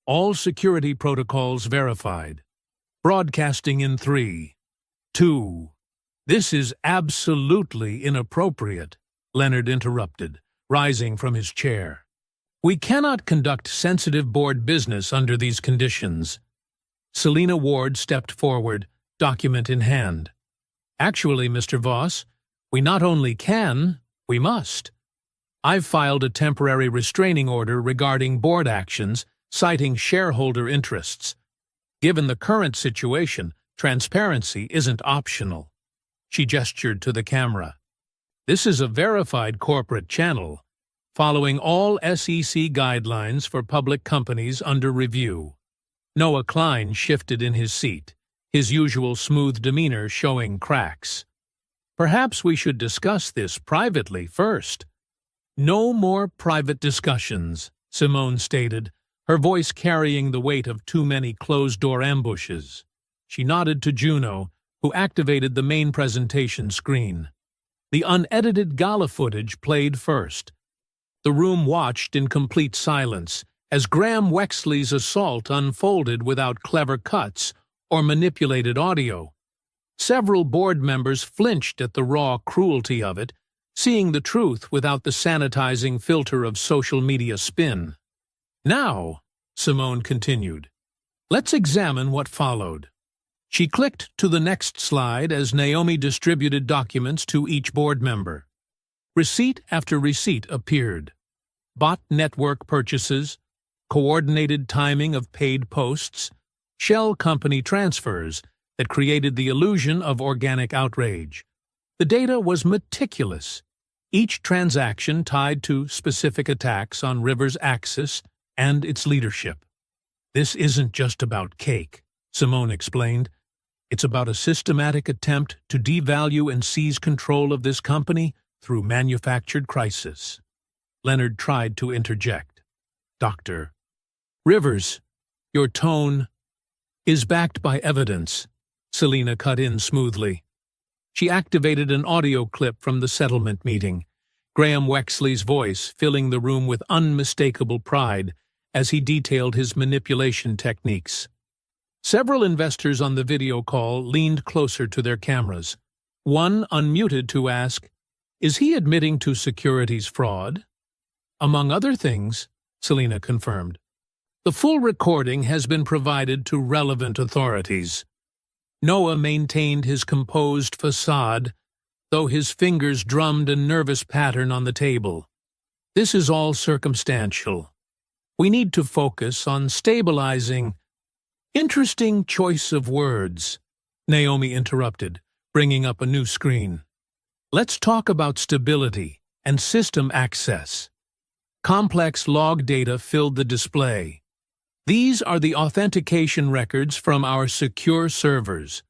All security protocols verified. Broadcasting in 3, 2. This is absolutely inappropriate, Leonard interrupted, rising from his chair. We cannot conduct sensitive board business under these conditions. Selina Ward stepped forward, document in hand. Actually, Mr. Voss, we not only can, we must. I've filed a temporary restraining order regarding board actions, citing shareholder interests. Given the current situation, transparency isn't optional. She gestured to the camera. This is a verified corporate channel, following all SEC guidelines for public companies under review. Noah Klein shifted in his seat, his usual smooth demeanor showing cracks. Perhaps we should discuss this privately first. No more private discussions, Simone stated, her voice carrying the weight of too many closed-door ambushes. She nodded to Juno, who activated the main presentation screen. The unedited gala footage played first. The room watched in complete silence as Graham Wexley's assault unfolded without clever cuts or manipulated audio. Several board members flinched at the raw cruelty of it, seeing the truth without the sanitizing filter of social media spin. Now, Simone continued, let's examine what followed. She clicked to the next slide as Naomi distributed documents to each board member. Receipt after receipt appeared. Bot network purchases, coordinated timing of paid posts, shell company transfers that created the illusion of organic outrage. The data was meticulous, each transaction tied to specific attacks on Rivers' axis and its leadership. This isn't just about cake, Simone explained. It's about a systematic attempt to devalue and seize control of this company through manufactured crisis. Leonard tried to interject. Dr. Rivers, your tone is backed by evidence, Selina cut in smoothly. She activated an audio clip from the settlement meeting, Graham Wexley's voice filling the room with unmistakable pride as he detailed his manipulation techniques. Several investors on the video call leaned closer to their cameras. One unmuted to ask, is he admitting to securities fraud? Among other things, Selina confirmed. The full recording has been provided to relevant authorities. Noah maintained his composed facade, though his fingers drummed a nervous pattern on the table. This is all circumstantial. We need to focus on stabilizing. Interesting choice of words, Naomi interrupted, bringing up a new screen. Let's talk about stability and system access. Complex log data filled the display. These are the authentication records from our secure servers.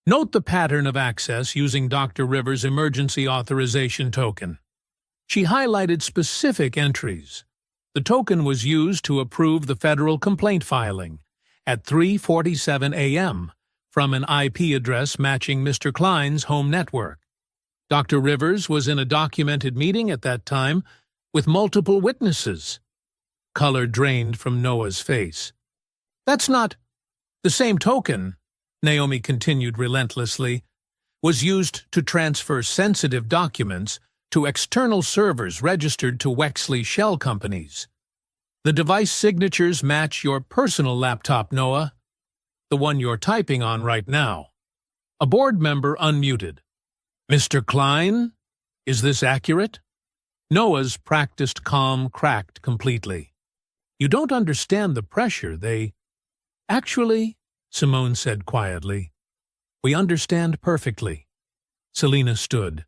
Note the pattern of access using Dr. Rivers' emergency authorization token. She highlighted specific entries. The token was used to approve the federal complaint filing at 3:47 a.m. from an IP address matching Mr. Klein's home network. Dr. Rivers was in a documented meeting at that time with multiple witnesses. Color drained from Noah's face. That's not the same token, Naomi continued relentlessly, was used to transfer sensitive documents to external servers registered to Wexley shell companies. The device signatures match your personal laptop, Noah, the one you're typing on right now. A board member unmuted. Mr. Klein, is this accurate? Noah's practiced calm cracked completely. You don't understand the pressure they... Actually, Simone said quietly, we understand perfectly. Selina stood.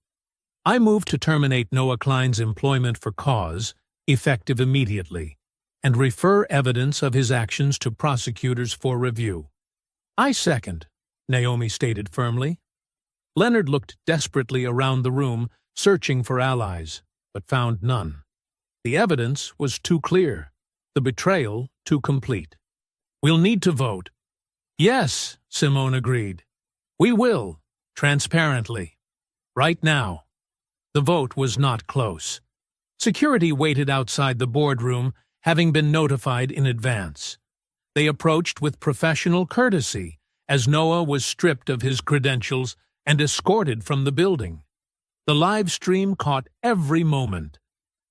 I move to terminate Noah Klein's employment for cause, effective immediately, and refer evidence of his actions to prosecutors for review. I second, Naomi stated firmly. Leonard looked desperately around the room, searching for allies, but found none. The evidence was too clear, the betrayal too complete. We'll need to vote. Yes, Simone agreed. We will, transparently. Right now. The vote was not close. Security waited outside the boardroom, having been notified in advance. They approached with professional courtesy, as Noah was stripped of his credentials and escorted from the building. The live stream caught every moment.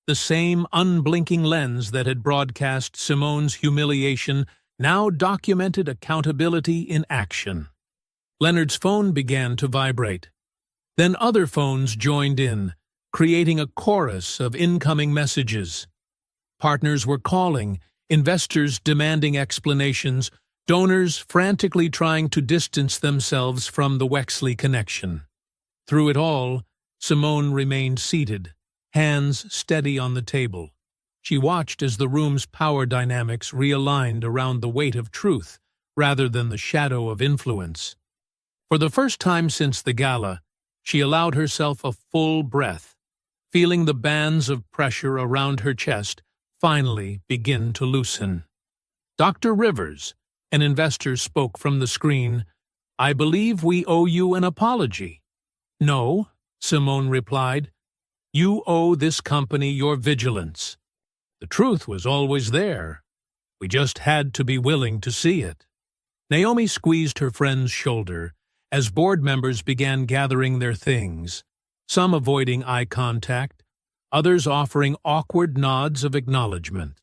The same unblinking lens that had broadcast Simone's humiliation now documented accountability in action. Leonard's phone began to vibrate. Then other phones joined in, creating a chorus of incoming messages. Partners were calling, investors demanding explanations, donors frantically trying to distance themselves from the Wexley connection. Through it all, Simone remained seated, hands steady on the table. She watched as the room's power dynamics realigned around the weight of truth rather than the shadow of influence. For the first time since the gala, she allowed herself a full breath, feeling the bands of pressure around her chest finally begin to loosen. Dr. Rivers, an investor, spoke from the screen. I believe we owe you an apology. No, Simone replied. You owe this company your vigilance. The truth was always there. We just had to be willing to see it. Naomi squeezed her friend's shoulder as board members began gathering their things. some avoiding eye contact, others offering awkward nods of acknowledgement.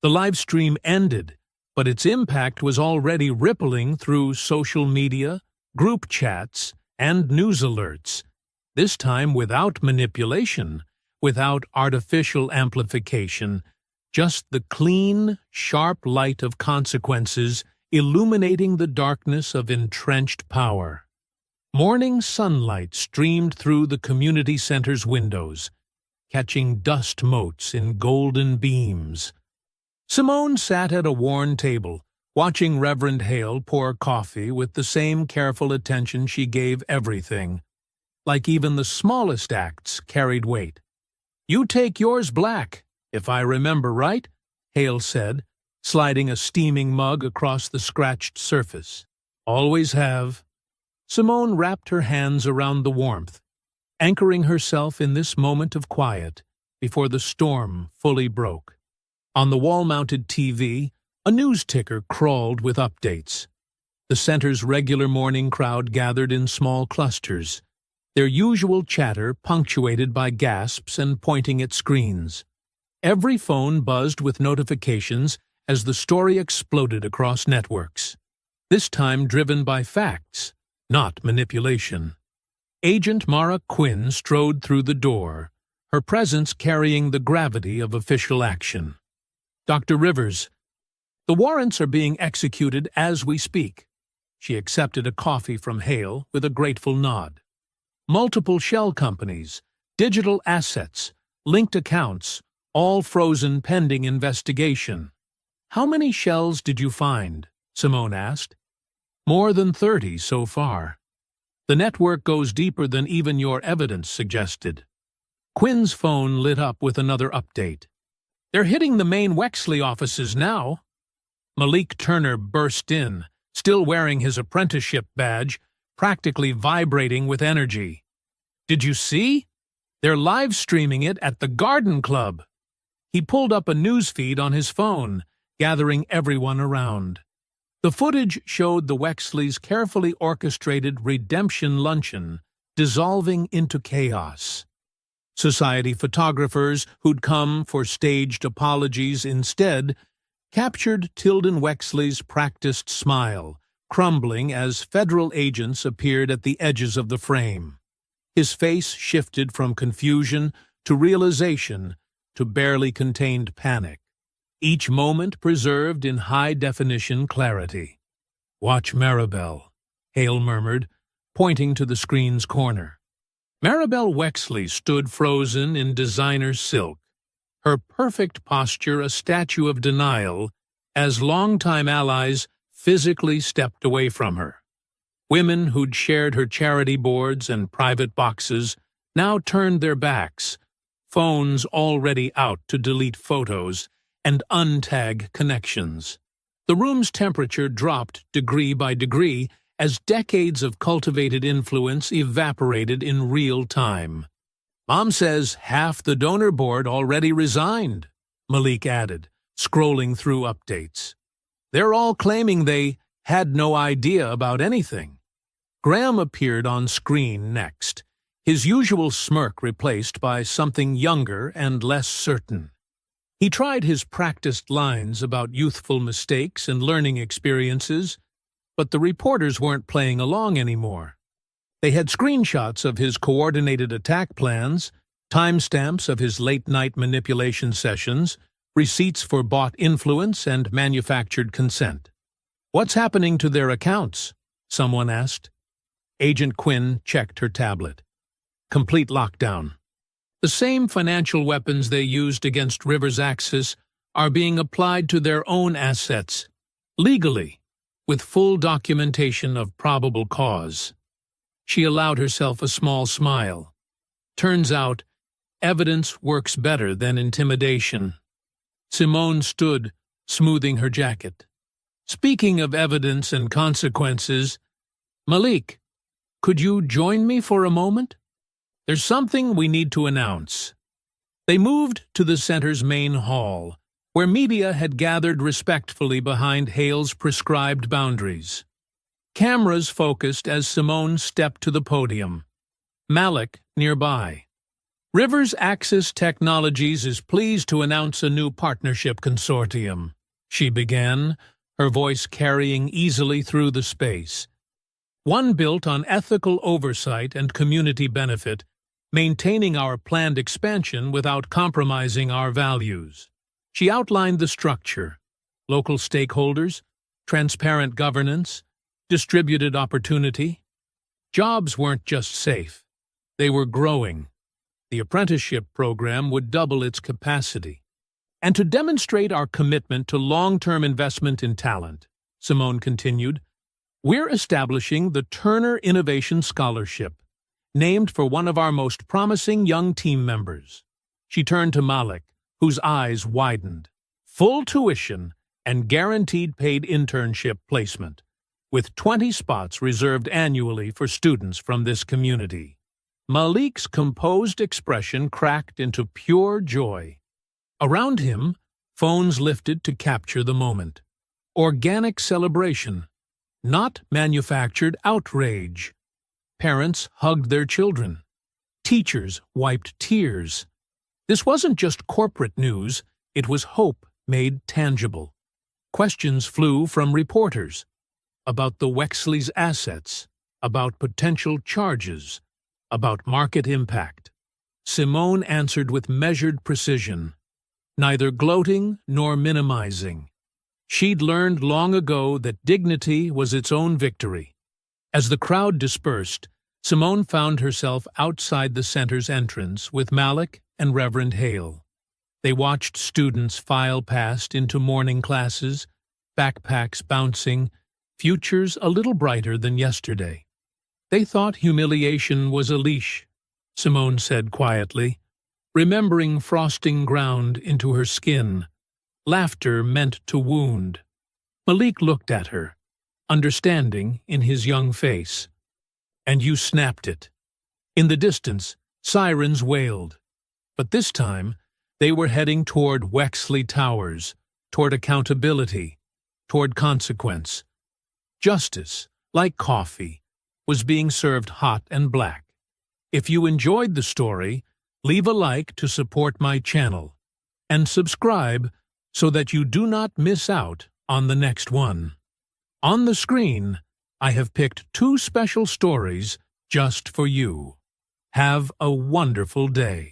The live stream ended, but its impact was already rippling through social media, group chats, and news alerts, this time without manipulation, without artificial amplification, just the clean, sharp light of consequences illuminating the darkness of entrenched power. Morning sunlight streamed through the community center's windows, catching dust motes in golden beams. Simone sat at a worn table, watching Reverend Hale pour coffee with the same careful attention she gave everything, like even the smallest acts carried weight. "You take yours black, if I remember right," Hale said, sliding a steaming mug across the scratched surface. "Always have." Simone wrapped her hands around the warmth, anchoring herself in this moment of quiet before the storm fully broke. On the wall-mounted TV, a news ticker crawled with updates. The center's regular morning crowd gathered in small clusters, their usual chatter punctuated by gasps and pointing at screens. Every phone buzzed with notifications as the story exploded across networks, this time driven by facts, not manipulation. Agent Mara Quinn strode through the door, her presence carrying the gravity of official action. "Dr. Rivers, the warrants are being executed as we speak." She accepted a coffee from Hale with a grateful nod. "Multiple shell companies, digital assets, linked accounts, all frozen pending investigation." "How many shells did you find?" Simone asked. "More than 30 so far." "The network goes deeper than even your evidence suggested." Quinn's phone lit up with another update. "They're hitting the main Wexley offices now." Malik Turner burst in, still wearing his apprenticeship badge, practically vibrating with energy. "Did you see? They're live streaming it at the Garden Club." He pulled up a news feed on his phone, gathering everyone around. The footage showed the Wexleys' carefully orchestrated redemption luncheon dissolving into chaos. Society photographers who'd come for staged apologies instead captured Tilden Wexley's practiced smile, crumbling as federal agents appeared at the edges of the frame. His face shifted from confusion to realization to barely contained panic, each moment preserved in high-definition clarity. "Watch Maribel," Hale murmured, pointing to the screen's corner. Maribel Wexley stood frozen in designer silk, her perfect posture a statue of denial as longtime allies physically stepped away from her. Women who'd shared her charity boards and private boxes now turned their backs, phones already out to delete photos and untag connections. The room's temperature dropped degree by degree as decades of cultivated influence evaporated in real time. "Mom says half the donor board already resigned," Malik added, scrolling through updates. "They're all claiming they had no idea about anything." Graham appeared on screen next, his usual smirk replaced by something younger and less certain. He tried his practiced lines about youthful mistakes and learning experiences, but the reporters weren't playing along anymore. They had screenshots of his coordinated attack plans, timestamps of his late-night manipulation sessions, receipts for bought influence and manufactured consent. "What's happening to their accounts?" someone asked. Agent Quinn checked her tablet. "Complete lockdown. The same financial weapons they used against Rivers Axis are being applied to their own assets, legally, with full documentation of probable cause." She allowed herself a small smile. Turns out, evidence works better than intimidation. Simone stood, smoothing her jacket. "Speaking of evidence and consequences, Malik, could you join me for a moment? There's something we need to announce." They moved to the center's main hall, where media had gathered respectfully behind Hale's prescribed boundaries. Cameras focused as Simone stepped to the podium. Malik nearby. Rivers Axis Technologies is pleased to announce a new partnership consortium, she began, her voice carrying easily through the space. One built on ethical oversight and community benefit, maintaining our planned expansion without compromising our values. She outlined the structure: local stakeholders, transparent governance, distributed opportunity. Jobs weren't just safe, they were growing. The apprenticeship program would double its capacity. And to demonstrate our commitment to long-term investment in talent, Simone continued, we're establishing the Turner Innovation Scholarship, named for one of our most promising young team members. She turned to Malik, whose eyes widened. Full tuition and guaranteed paid internship placement, with 20 spots reserved annually for students from this community. Malik's composed expression cracked into pure joy. Around him, phones lifted to capture the moment. Organic celebration, not manufactured outrage. Parents hugged their children. Teachers wiped tears. This wasn't just corporate news, it was hope made tangible. Questions flew from reporters about the Wexley's assets, about potential charges, about market impact. Simone answered with measured precision, neither gloating nor minimizing. She'd learned long ago that dignity was its own victory. As the crowd dispersed, Simone found herself outside the center's entrance with Malik and Reverend Hale. They watched students file past into morning classes, backpacks bouncing, futures a little brighter than yesterday. They thought humiliation was a leash, Simone said quietly, remembering frosting ground into her skin. Laughter meant to wound. Malik looked at her, understanding in his young face. And you snapped it. In the distance, sirens wailed. But this time, they were heading toward Wexley Towers, toward accountability, toward consequence. Justice, like coffee, was being served hot and black. If you enjoyed the story, leave a like to support my channel, and subscribe so that you do not miss out on the next one. On the screen, I have picked 2 special stories just for you. Have a wonderful day.